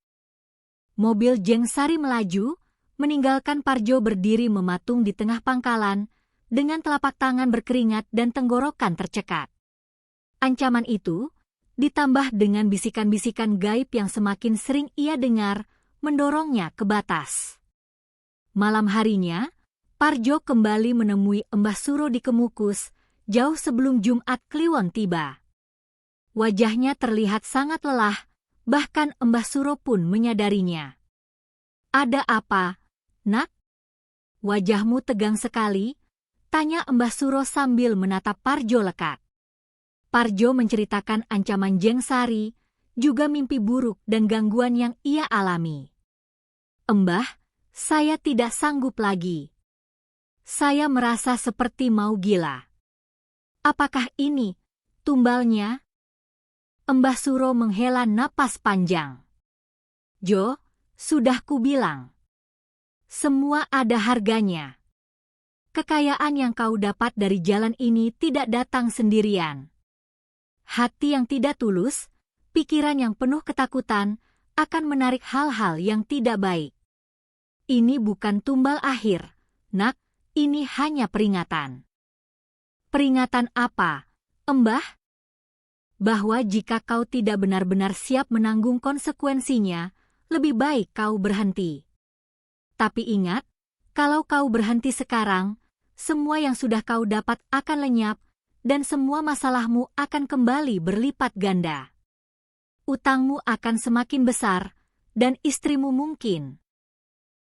Mobil Jengsari melaju, meninggalkan Parjo berdiri mematung di tengah pangkalan, dengan telapak tangan berkeringat dan tenggorokan tercekat. Ancaman itu, ditambah dengan bisikan-bisikan gaib yang semakin sering ia dengar, mendorongnya ke batas. Malam harinya, Parjo kembali menemui Mbah Suro di Kemukus, jauh sebelum Jumat Kliwon tiba. Wajahnya terlihat sangat lelah, bahkan Mbah Suro pun menyadarinya. Ada apa, Nak? Wajahmu tegang sekali, tanya Mbah Suro sambil menatap Parjo lekat. Parjo menceritakan ancaman Jengsari, juga mimpi buruk dan gangguan yang ia alami. Mbah, saya tidak sanggup lagi. Saya merasa seperti mau gila. Apakah ini tumbalnya? Mbah Suro menghela napas panjang. Jo, sudah kubilang. Semua ada harganya. Kekayaan yang kau dapat dari jalan ini tidak datang sendirian. Hati yang tidak tulus, pikiran yang penuh ketakutan, akan menarik hal-hal yang tidak baik. Ini bukan tumbal akhir, Nak, ini hanya peringatan. Peringatan apa, Mbah? Bahwa jika kau tidak benar-benar siap menanggung konsekuensinya, lebih baik kau berhenti. Tapi ingat, kalau kau berhenti sekarang, semua yang sudah kau dapat akan lenyap, dan semua masalahmu akan kembali berlipat ganda. Utangmu akan semakin besar, dan istrimu mungkin.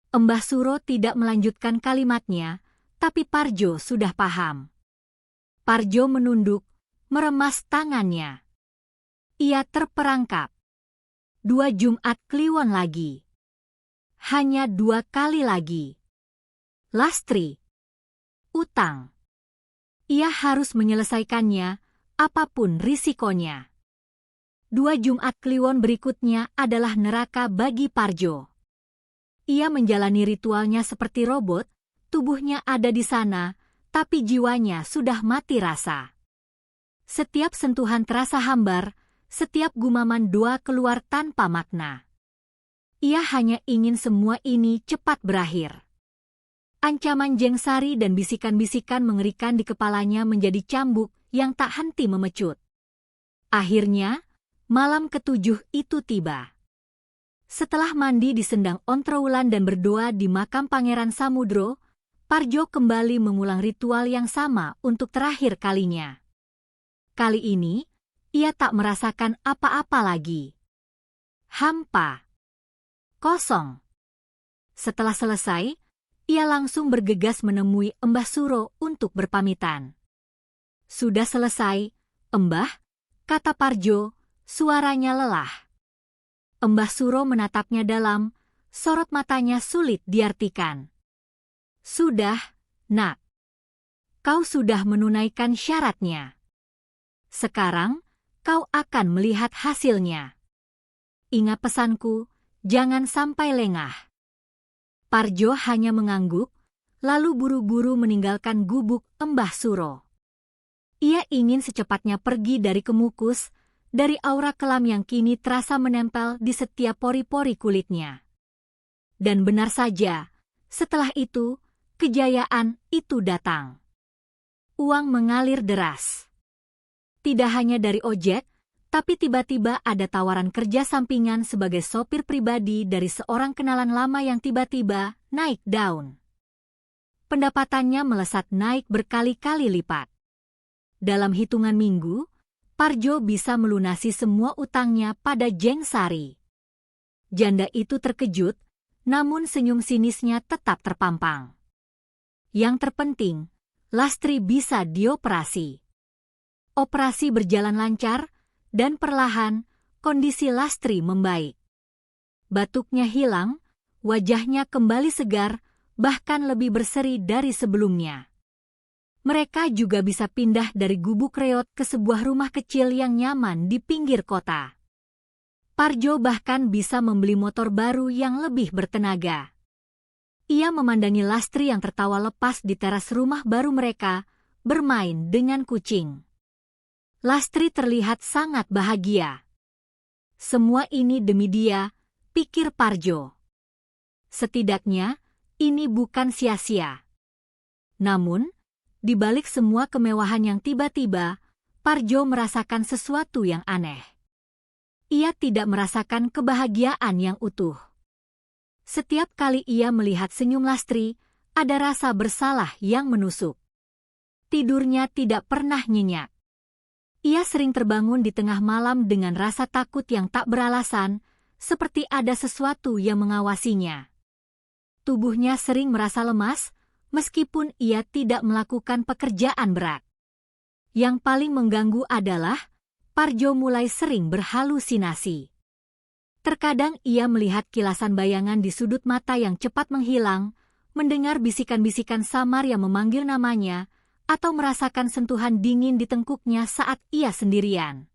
Mbah Suro tidak melanjutkan kalimatnya, tapi Parjo sudah paham. Parjo menunduk, meremas tangannya. Ia terperangkap. 2 Jumat Kliwon lagi. Hanya 2 kali lagi. Lastri. Utang. Ia harus menyelesaikannya, apapun risikonya. 2 Jumat Kliwon berikutnya adalah neraka bagi Parjo. Ia menjalani ritualnya seperti robot, tubuhnya ada di sana, tapi jiwanya sudah mati rasa. Setiap sentuhan terasa hambar, setiap gumaman doa keluar tanpa makna. Ia hanya ingin semua ini cepat berakhir. Ancaman Jengsari dan bisikan-bisikan mengerikan di kepalanya menjadi cambuk yang tak henti memecut. Akhirnya, malam ke-7 itu tiba. Setelah mandi di Sendang Ontrowulan dan berdoa di makam Pangeran Samudro, Parjo kembali mengulang ritual yang sama untuk terakhir kalinya. Kali ini, ia tak merasakan apa-apa lagi. Hampa. Kosong. Setelah selesai, ia langsung bergegas menemui Mbah Suro untuk berpamitan. Sudah selesai, Mbah, kata Parjo, suaranya lelah. Mbah Suro menatapnya dalam, sorot matanya sulit diartikan. Sudah, Nak. Kau sudah menunaikan syaratnya. Sekarang, kau akan melihat hasilnya. Ingat pesanku, jangan sampai lengah. Parjo hanya mengangguk, lalu buru-buru meninggalkan gubuk Mbah Suro. Ia ingin secepatnya pergi dari Kemukus, dari aura kelam yang kini terasa menempel di setiap pori-pori kulitnya. Dan benar saja, setelah itu, kejayaan itu datang. Uang mengalir deras. Tidak hanya dari ojek, tapi tiba-tiba ada tawaran kerja sampingan sebagai sopir pribadi dari seorang kenalan lama yang tiba-tiba naik daun. Pendapatannya melesat naik berkali-kali lipat. Dalam hitungan minggu, Parjo bisa melunasi semua utangnya pada Jengsari. Janda itu terkejut, namun senyum sinisnya tetap terpampang. Yang terpenting, Lastri bisa dioperasi. Operasi berjalan lancar, dan perlahan, kondisi Lastri membaik. Batuknya hilang, wajahnya kembali segar, bahkan lebih berseri dari sebelumnya. Mereka juga bisa pindah dari gubuk reot ke sebuah rumah kecil yang nyaman di pinggir kota. Parjo bahkan bisa membeli motor baru yang lebih bertenaga. Ia memandangi Lastri yang tertawa lepas di teras rumah baru mereka, bermain dengan kucing. Lastri terlihat sangat bahagia. Semua ini demi dia, pikir Parjo. Setidaknya, ini bukan sia-sia. Namun, di balik semua kemewahan yang tiba-tiba, Parjo merasakan sesuatu yang aneh. Ia tidak merasakan kebahagiaan yang utuh. Setiap kali ia melihat senyum Lastri, ada rasa bersalah yang menusuk. Tidurnya tidak pernah nyenyak. Ia sering terbangun di tengah malam dengan rasa takut yang tak beralasan, seperti ada sesuatu yang mengawasinya. Tubuhnya sering merasa lemas, meskipun ia tidak melakukan pekerjaan berat. Yang paling mengganggu adalah, Parjo mulai sering berhalusinasi. Terkadang ia melihat kilasan bayangan di sudut mata yang cepat menghilang, mendengar bisikan-bisikan samar yang memanggil namanya, atau merasakan sentuhan dingin di tengkuknya saat ia sendirian.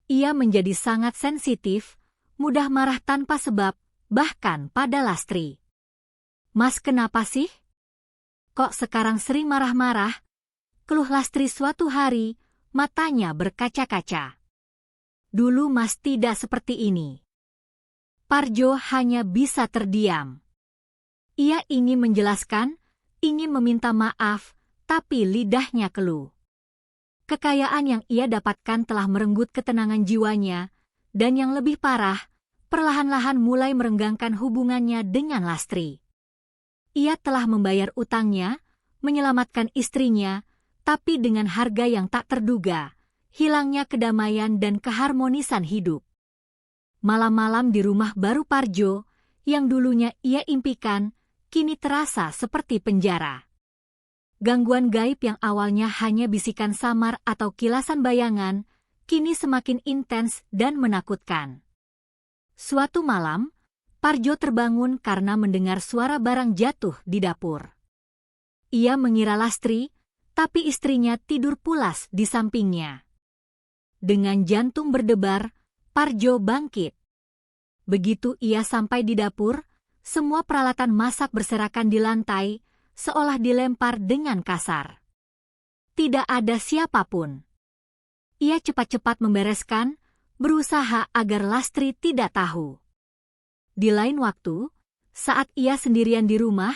Ia menjadi sangat sensitif, mudah marah tanpa sebab, bahkan pada Lastri. "Mas, kenapa sih? Kok sekarang sering marah-marah?" keluh Lastri suatu hari, matanya berkaca-kaca. "Dulu Mas tidak seperti ini." Parjo hanya bisa terdiam. Ia ingin menjelaskan, ingin meminta maaf, tapi lidahnya keluh. Kekayaan yang ia dapatkan telah merenggut ketenangan jiwanya, dan yang lebih parah, perlahan-lahan mulai merenggangkan hubungannya dengan Lastri. Ia telah membayar utangnya, menyelamatkan istrinya, tapi dengan harga yang tak terduga, hilangnya kedamaian dan keharmonisan hidup. Malam-malam di rumah baru Parjo, yang dulunya ia impikan, kini terasa seperti penjara. Gangguan gaib yang awalnya hanya bisikan samar atau kilasan bayangan, kini semakin intens dan menakutkan. Suatu malam, Parjo terbangun karena mendengar suara barang jatuh di dapur. Ia mengira Lastri, tapi istrinya tidur pulas di sampingnya. Dengan jantung berdebar, Parjo bangkit. Begitu ia sampai di dapur, semua peralatan masak berserakan di lantai, seolah dilempar dengan kasar. Tidak ada siapapun. Ia cepat-cepat membereskan, berusaha agar Lastri tidak tahu. Di lain waktu, saat ia sendirian di rumah,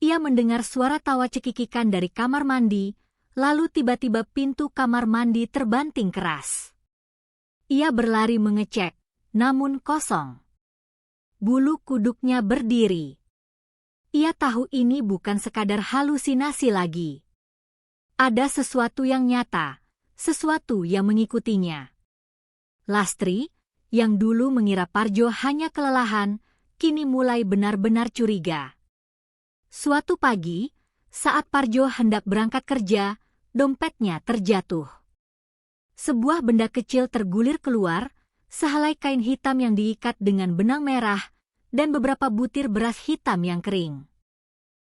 ia mendengar suara tawa cekikikan dari kamar mandi, lalu tiba-tiba pintu kamar mandi terbanting keras. Ia berlari mengecek, namun kosong. Bulu kuduknya berdiri. Ia tahu ini bukan sekadar halusinasi lagi. Ada sesuatu yang nyata, sesuatu yang mengikutinya. Lastri, yang dulu mengira Parjo hanya kelelahan, kini mulai benar-benar curiga. Suatu pagi, saat Parjo hendak berangkat kerja, dompetnya terjatuh. Sebuah benda kecil tergulir keluar, sehelai kain hitam yang diikat dengan benang merah, dan beberapa butir beras hitam yang kering.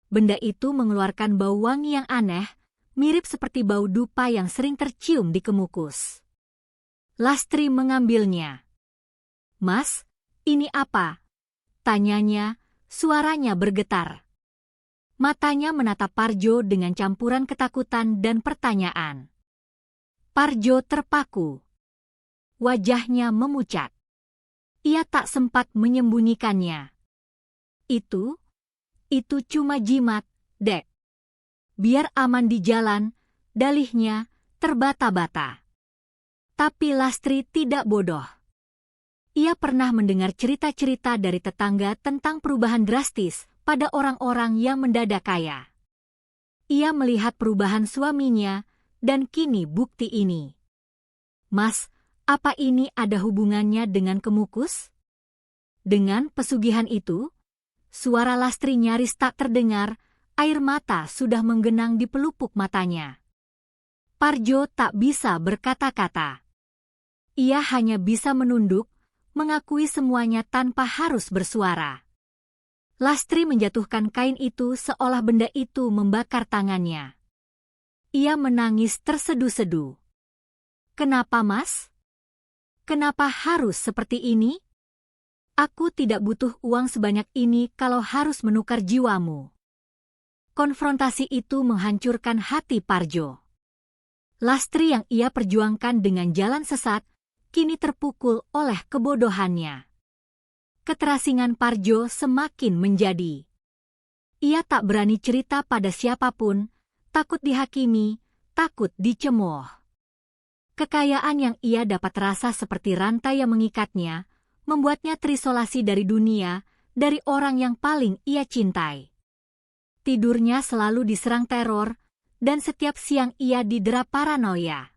Benda itu mengeluarkan bau wangi yang aneh, mirip seperti bau dupa yang sering tercium di kemukus. Lastri mengambilnya. "Mas, ini apa?" tanyanya, suaranya bergetar. Matanya menatap Parjo dengan campuran ketakutan dan pertanyaan. Parjo terpaku. Wajahnya memucat. Ia tak sempat menyembunyikannya. Itu cuma jimat, Dek. Biar aman di jalan, dalihnya terbata-bata. Tapi Lastri tidak bodoh. Ia pernah mendengar cerita-cerita dari tetangga tentang perubahan drastis pada orang-orang yang mendadak kaya. Ia melihat perubahan suaminya, dan kini bukti ini. "Mas, apa ini ada hubungannya dengan kemukus?" Dengan pesugihan itu, Suara Lastri nyaris tak terdengar, air mata sudah menggenang di pelupuk matanya. Parjo tak bisa berkata-kata. Ia hanya bisa menunduk, mengakui semuanya tanpa harus bersuara. Lastri menjatuhkan kain itu seolah benda itu membakar tangannya. Ia menangis tersedu-sedu. "Kenapa, Mas? Kenapa harus seperti ini? Aku tidak butuh uang sebanyak ini kalau harus menukar jiwamu." Konfrontasi itu menghancurkan hati Parjo. Lastri yang ia perjuangkan dengan jalan sesat, kini terpukul oleh kebodohannya. Keterasingan Parjo semakin menjadi. Ia tak berani cerita pada siapapun, takut dihakimi, takut dicemooh. Kekayaan yang ia dapat rasa seperti rantai yang mengikatnya, membuatnya terisolasi dari dunia, dari orang yang paling ia cintai. Tidurnya selalu diserang teror, dan setiap siang ia didera paranoia.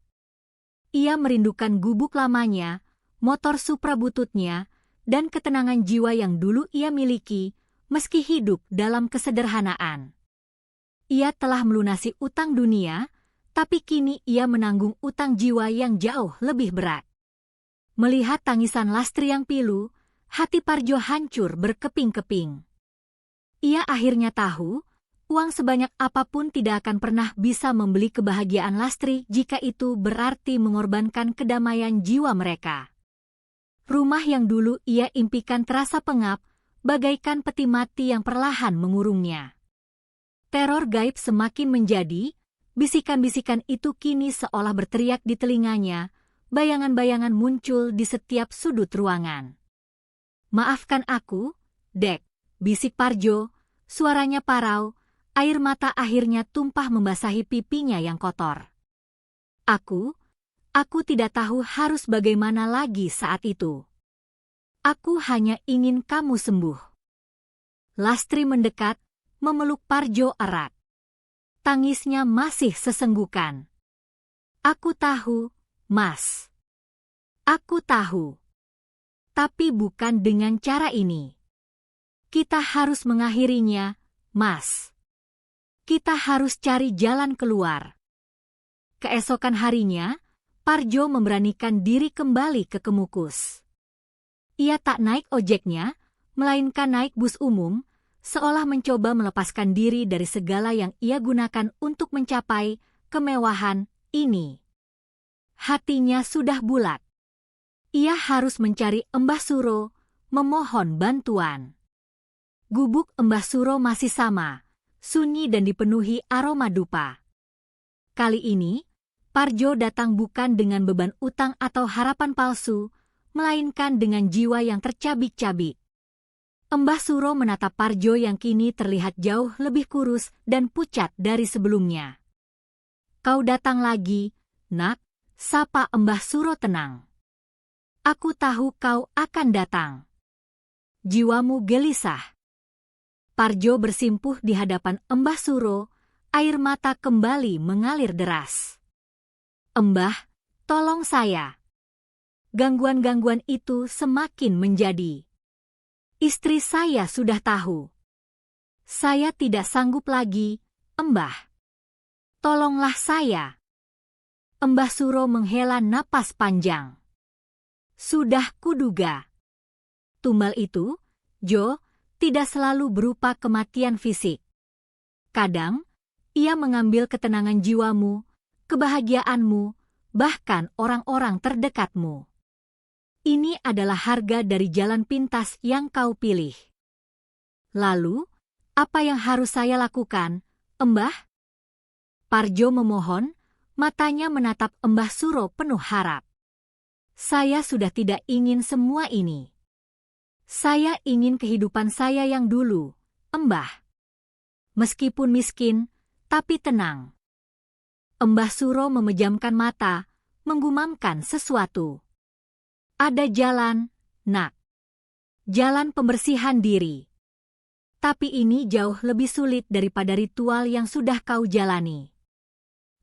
Ia merindukan gubuk lamanya, motor Supra bututnya, dan ketenangan jiwa yang dulu ia miliki, meski hidup dalam kesederhanaan. Ia telah melunasi utang dunia, tapi kini ia menanggung utang jiwa yang jauh lebih berat. Melihat tangisan Lastri yang pilu, hati Parjo hancur berkeping-keping. Ia akhirnya tahu, uang sebanyak apapun tidak akan pernah bisa membeli kebahagiaan Lastri jika itu berarti mengorbankan kedamaian jiwa mereka. Rumah yang dulu ia impikan terasa pengap, bagaikan peti mati yang perlahan mengurungnya. Teror gaib semakin menjadi, bisikan-bisikan itu kini seolah berteriak di telinganya, bayangan-bayangan muncul di setiap sudut ruangan. "Maafkan aku, Dek," bisik Parjo, suaranya parau, air mata akhirnya tumpah membasahi pipinya yang kotor. Aku tidak tahu harus bagaimana lagi saat itu. Aku hanya ingin kamu sembuh." Lastri mendekat, memeluk Parjo erat. Tangisnya masih sesenggukan. "Aku tahu, Mas. Aku tahu. Tapi bukan dengan cara ini. Kita harus mengakhirinya, Mas. Kita harus cari jalan keluar." Keesokan harinya, Parjo memberanikan diri kembali ke Kemukus. Ia tak naik ojeknya, melainkan naik bus umum, seolah mencoba melepaskan diri dari segala yang ia gunakan untuk mencapai kemewahan ini. Hatinya sudah bulat. Ia harus mencari Mbah Suro, memohon bantuan. Gubuk Mbah Suro masih sama, sunyi dan dipenuhi aroma dupa. Kali ini, Parjo datang bukan dengan beban utang atau harapan palsu, melainkan dengan jiwa yang tercabik-cabik. Mbah Suro menatap Parjo yang kini terlihat jauh lebih kurus dan pucat dari sebelumnya. "Kau datang lagi, Nak," sapa Mbah Suro tenang. "Aku tahu kau akan datang. Jiwamu gelisah." Parjo bersimpuh di hadapan Mbah Suro, air mata kembali mengalir deras. "Mbah, tolong saya." Gangguan-gangguan itu semakin menjadi. "Istri saya sudah tahu. Saya tidak sanggup lagi, Mbah. Tolonglah saya." Mbah Suro menghela napas panjang. "Sudah kuduga." Tumbal itu, Jo, tidak selalu berupa kematian fisik. Kadang, ia mengambil ketenangan jiwamu, kebahagiaanmu, bahkan orang-orang terdekatmu. Ini adalah harga dari jalan pintas yang kau pilih. Lalu, apa yang harus saya lakukan, Mbah? Parjo memohon, matanya menatap Mbah Suro penuh harap. "Saya sudah tidak ingin semua ini. Saya ingin kehidupan saya yang dulu, Mbah. Meskipun miskin, tapi tenang." Mbah Suro memejamkan mata, menggumamkan sesuatu. "Ada jalan, Nak. Jalan pembersihan diri. Tapi ini jauh lebih sulit daripada ritual yang sudah kau jalani.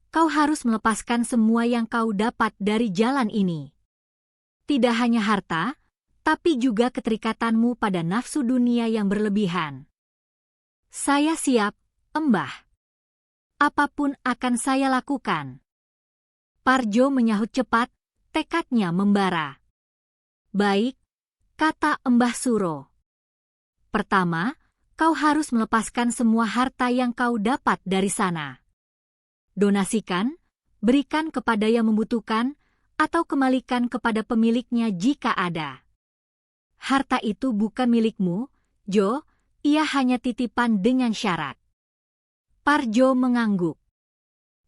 Kau harus melepaskan semua yang kau dapat dari jalan ini. Tidak hanya harta, tapi juga keterikatanmu pada nafsu dunia yang berlebihan. Saya siap, Embah. Apapun akan saya lakukan. Parjo menyahut cepat, tekadnya membara. Baik, kata Embah Suro. Pertama, kau harus melepaskan semua harta yang kau dapat dari sana. Donasikan, berikan kepada yang membutuhkan, atau kembalikan kepada pemiliknya jika ada. Harta itu bukan milikmu, Jo, ia hanya titipan dengan syarat. Parjo mengangguk.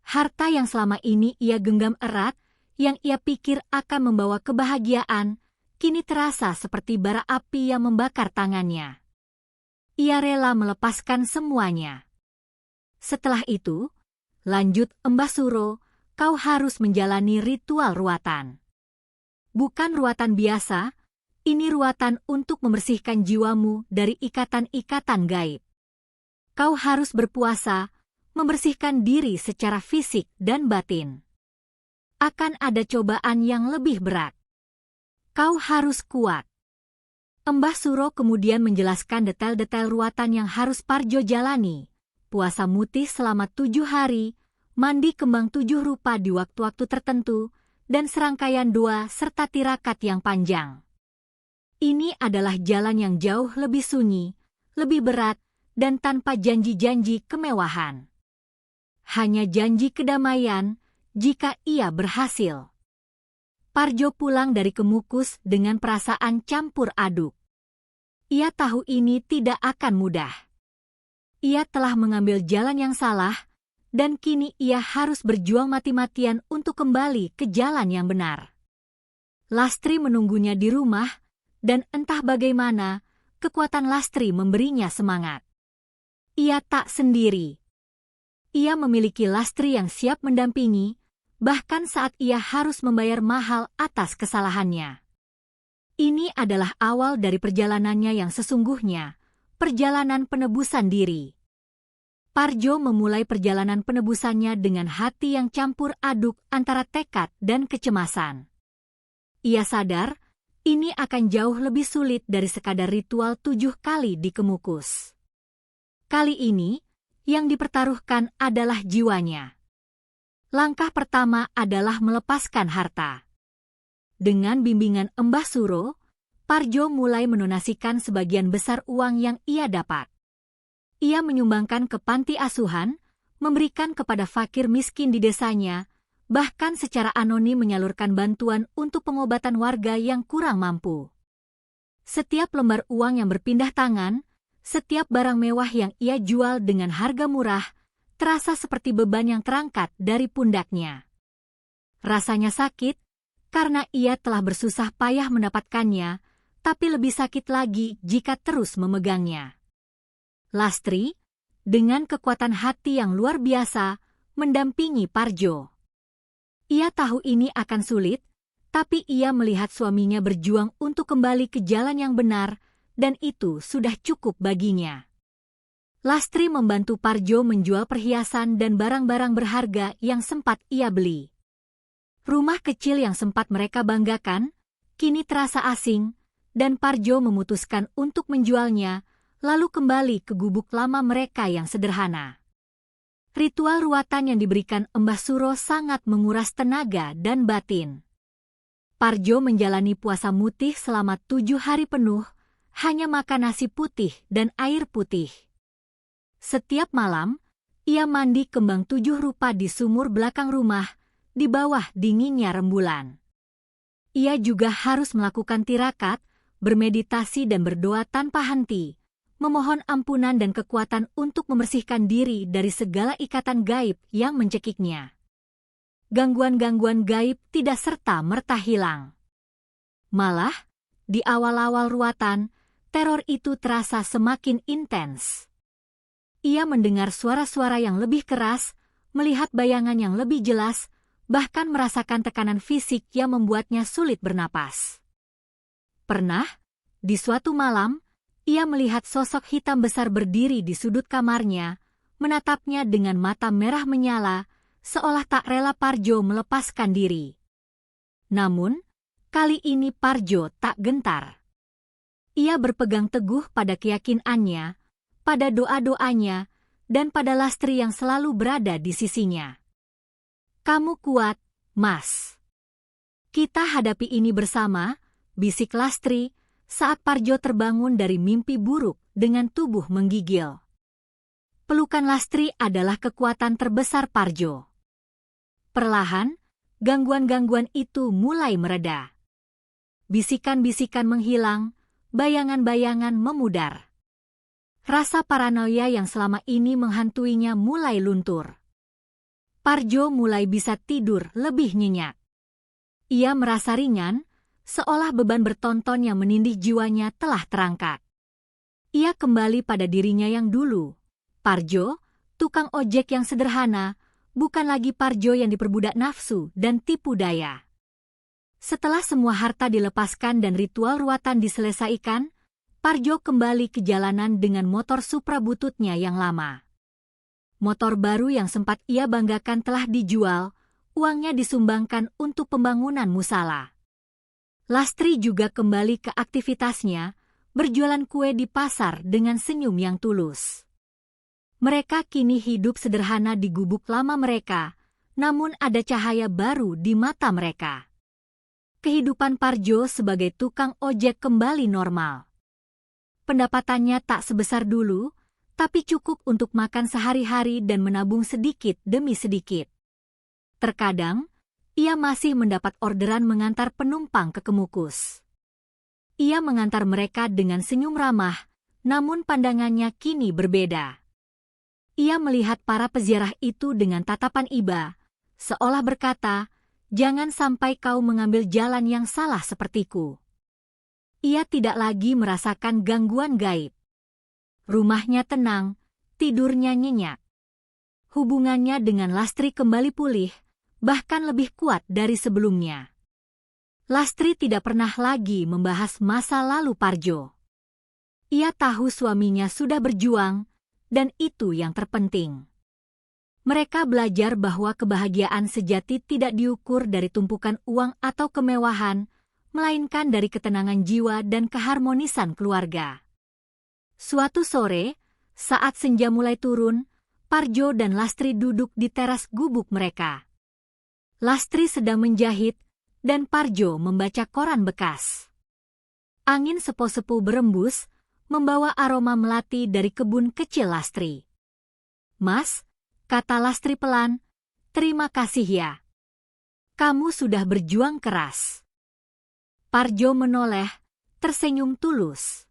Harta yang selama ini ia genggam erat, yang ia pikir akan membawa kebahagiaan, kini terasa seperti bara api yang membakar tangannya. Ia rela melepaskan semuanya. Setelah itu, lanjut Embah Suro, kau harus menjalani ritual ruatan. Bukan ruatan biasa, ini ruatan untuk membersihkan jiwamu dari ikatan-ikatan gaib. Kau harus berpuasa, membersihkan diri secara fisik dan batin. Akan ada cobaan yang lebih berat. Kau harus kuat. Embah Suro kemudian menjelaskan detail-detail ruatan yang harus Parjo jalani. Puasa mutih selama 7 hari, mandi kembang 7 rupa di waktu-waktu tertentu, dan serangkaian doa serta tirakat yang panjang. Ini adalah jalan yang jauh lebih sunyi, lebih berat, dan tanpa janji-janji kemewahan. Hanya janji kedamaian jika ia berhasil. Parjo pulang dari Kemukus dengan perasaan campur aduk. Ia tahu ini tidak akan mudah. Ia telah mengambil jalan yang salah, dan kini ia harus berjuang mati-matian untuk kembali ke jalan yang benar. Lastri menunggunya di rumah, dan entah bagaimana, kekuatan Lastri memberinya semangat. Ia tak sendiri. Ia memiliki Lastri yang siap mendampingi, bahkan saat ia harus membayar mahal atas kesalahannya. Ini adalah awal dari perjalanannya yang sesungguhnya, perjalanan penebusan diri. Parjo memulai perjalanan penebusannya dengan hati yang campur aduk antara tekad dan kecemasan. Ia sadar, ini akan jauh lebih sulit dari sekadar ritual 7 kali di Kemukus. Kali ini, yang dipertaruhkan adalah jiwanya. Langkah pertama adalah melepaskan harta. Dengan bimbingan Embah Suro, Parjo mulai mendonasikan sebagian besar uang yang ia dapat. Ia menyumbangkan ke panti asuhan, memberikan kepada fakir miskin di desanya, bahkan secara anonim menyalurkan bantuan untuk pengobatan warga yang kurang mampu. Setiap lembar uang yang berpindah tangan, setiap barang mewah yang ia jual dengan harga murah, terasa seperti beban yang terangkat dari pundaknya. Rasanya sakit, karena ia telah bersusah payah mendapatkannya, tapi lebih sakit lagi jika terus memegangnya. Lastri, dengan kekuatan hati yang luar biasa, mendampingi Parjo. Ia tahu ini akan sulit, tapi ia melihat suaminya berjuang untuk kembali ke jalan yang benar, dan itu sudah cukup baginya. Lastri membantu Parjo menjual perhiasan dan barang-barang berharga yang sempat ia beli. Rumah kecil yang sempat mereka banggakan, kini terasa asing, dan Parjo memutuskan untuk menjualnya, lalu kembali ke gubuk lama mereka yang sederhana. Ritual ruatan yang diberikan Embah Suro sangat menguras tenaga dan batin. Parjo menjalani puasa mutih selama 7 hari penuh, hanya makan nasi putih dan air putih. Setiap malam, ia mandi kembang 7 rupa di sumur belakang rumah, di bawah dinginnya rembulan. Ia juga harus melakukan tirakat, bermeditasi dan berdoa tanpa henti, memohon ampunan dan kekuatan untuk membersihkan diri dari segala ikatan gaib yang mencekiknya. Gangguan-gangguan gaib tidak serta-merta hilang. Malah, di awal-awal ruatan, teror itu terasa semakin intens. Ia mendengar suara-suara yang lebih keras, melihat bayangan yang lebih jelas, bahkan merasakan tekanan fisik yang membuatnya sulit bernapas. Pernah, di suatu malam, ia melihat sosok hitam besar berdiri di sudut kamarnya, menatapnya dengan mata merah menyala, seolah tak rela Parjo melepaskan diri. Namun, kali ini Parjo tak gentar. Ia berpegang teguh pada keyakinannya, pada doa-doanya, dan pada Lastri yang selalu berada di sisinya. "Kamu kuat, Mas. Kita hadapi ini bersama," bisik Lastri saat Parjo terbangun dari mimpi buruk dengan tubuh menggigil. Pelukan Lastri adalah kekuatan terbesar Parjo. Perlahan, gangguan-gangguan itu mulai mereda. Bisikan-bisikan menghilang, bayangan-bayangan memudar. Rasa paranoia yang selama ini menghantuinya mulai luntur. Parjo mulai bisa tidur lebih nyenyak. Ia merasa ringan, seolah beban bertonton yang menindih jiwanya telah terangkat. Ia kembali pada dirinya yang dulu. Parjo, tukang ojek yang sederhana, bukan lagi Parjo yang diperbudak nafsu dan tipu daya. Setelah semua harta dilepaskan dan ritual ruatan diselesaikan, Parjo kembali ke jalanan dengan motor Supra bututnya yang lama. Motor baru yang sempat ia banggakan telah dijual, uangnya disumbangkan untuk pembangunan musala. Lastri juga kembali ke aktivitasnya, berjualan kue di pasar dengan senyum yang tulus. Mereka kini hidup sederhana di gubuk lama mereka, namun ada cahaya baru di mata mereka. Kehidupan Parjo sebagai tukang ojek kembali normal. Pendapatannya tak sebesar dulu, tapi cukup untuk makan sehari-hari dan menabung sedikit demi sedikit. Terkadang, ia masih mendapat orderan mengantar penumpang ke Kemukus. Ia mengantar mereka dengan senyum ramah, namun pandangannya kini berbeda. Ia melihat para peziarah itu dengan tatapan iba, seolah berkata, "Jangan sampai kau mengambil jalan yang salah sepertiku." Ia tidak lagi merasakan gangguan gaib. Rumahnya tenang, tidurnya nyenyak. Hubungannya dengan Lastri kembali pulih, bahkan lebih kuat dari sebelumnya. Lastri tidak pernah lagi membahas masa lalu Parjo. Ia tahu suaminya sudah berjuang, dan itu yang terpenting. Mereka belajar bahwa kebahagiaan sejati tidak diukur dari tumpukan uang atau kemewahan, melainkan dari ketenangan jiwa dan keharmonisan keluarga. Suatu sore, saat senja mulai turun, Parjo dan Lastri duduk di teras gubuk mereka. Lastri sedang menjahit, dan Parjo membaca koran bekas. Angin sepo-sepo berembus, membawa aroma melati dari kebun kecil Lastri. "Mas," kata Lastri pelan, "terima kasih ya. Kamu sudah berjuang keras." Parjo menoleh, tersenyum tulus.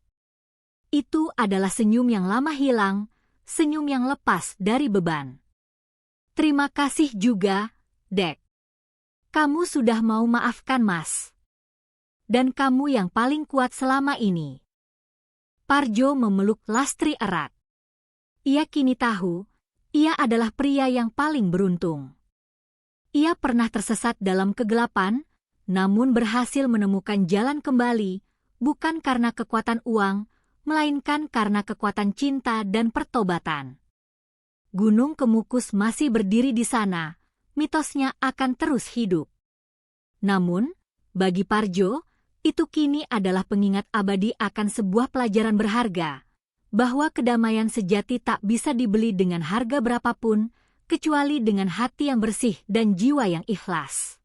Itu adalah senyum yang lama hilang, senyum yang lepas dari beban. "Terima kasih juga, Dek. Kamu sudah mau maafkan Mas. Dan kamu yang paling kuat selama ini." Parjo memeluk Lastri erat. Ia kini tahu, ia adalah pria yang paling beruntung. Ia pernah tersesat dalam kegelapan, namun berhasil menemukan jalan kembali, bukan karena kekuatan uang, melainkan karena kekuatan cinta dan pertobatan. Gunung Kemukus masih berdiri di sana, mitosnya akan terus hidup. Namun, bagi Parjo, itu kini adalah pengingat abadi akan sebuah pelajaran berharga, bahwa kedamaian sejati tak bisa dibeli dengan harga berapapun, kecuali dengan hati yang bersih dan jiwa yang ikhlas.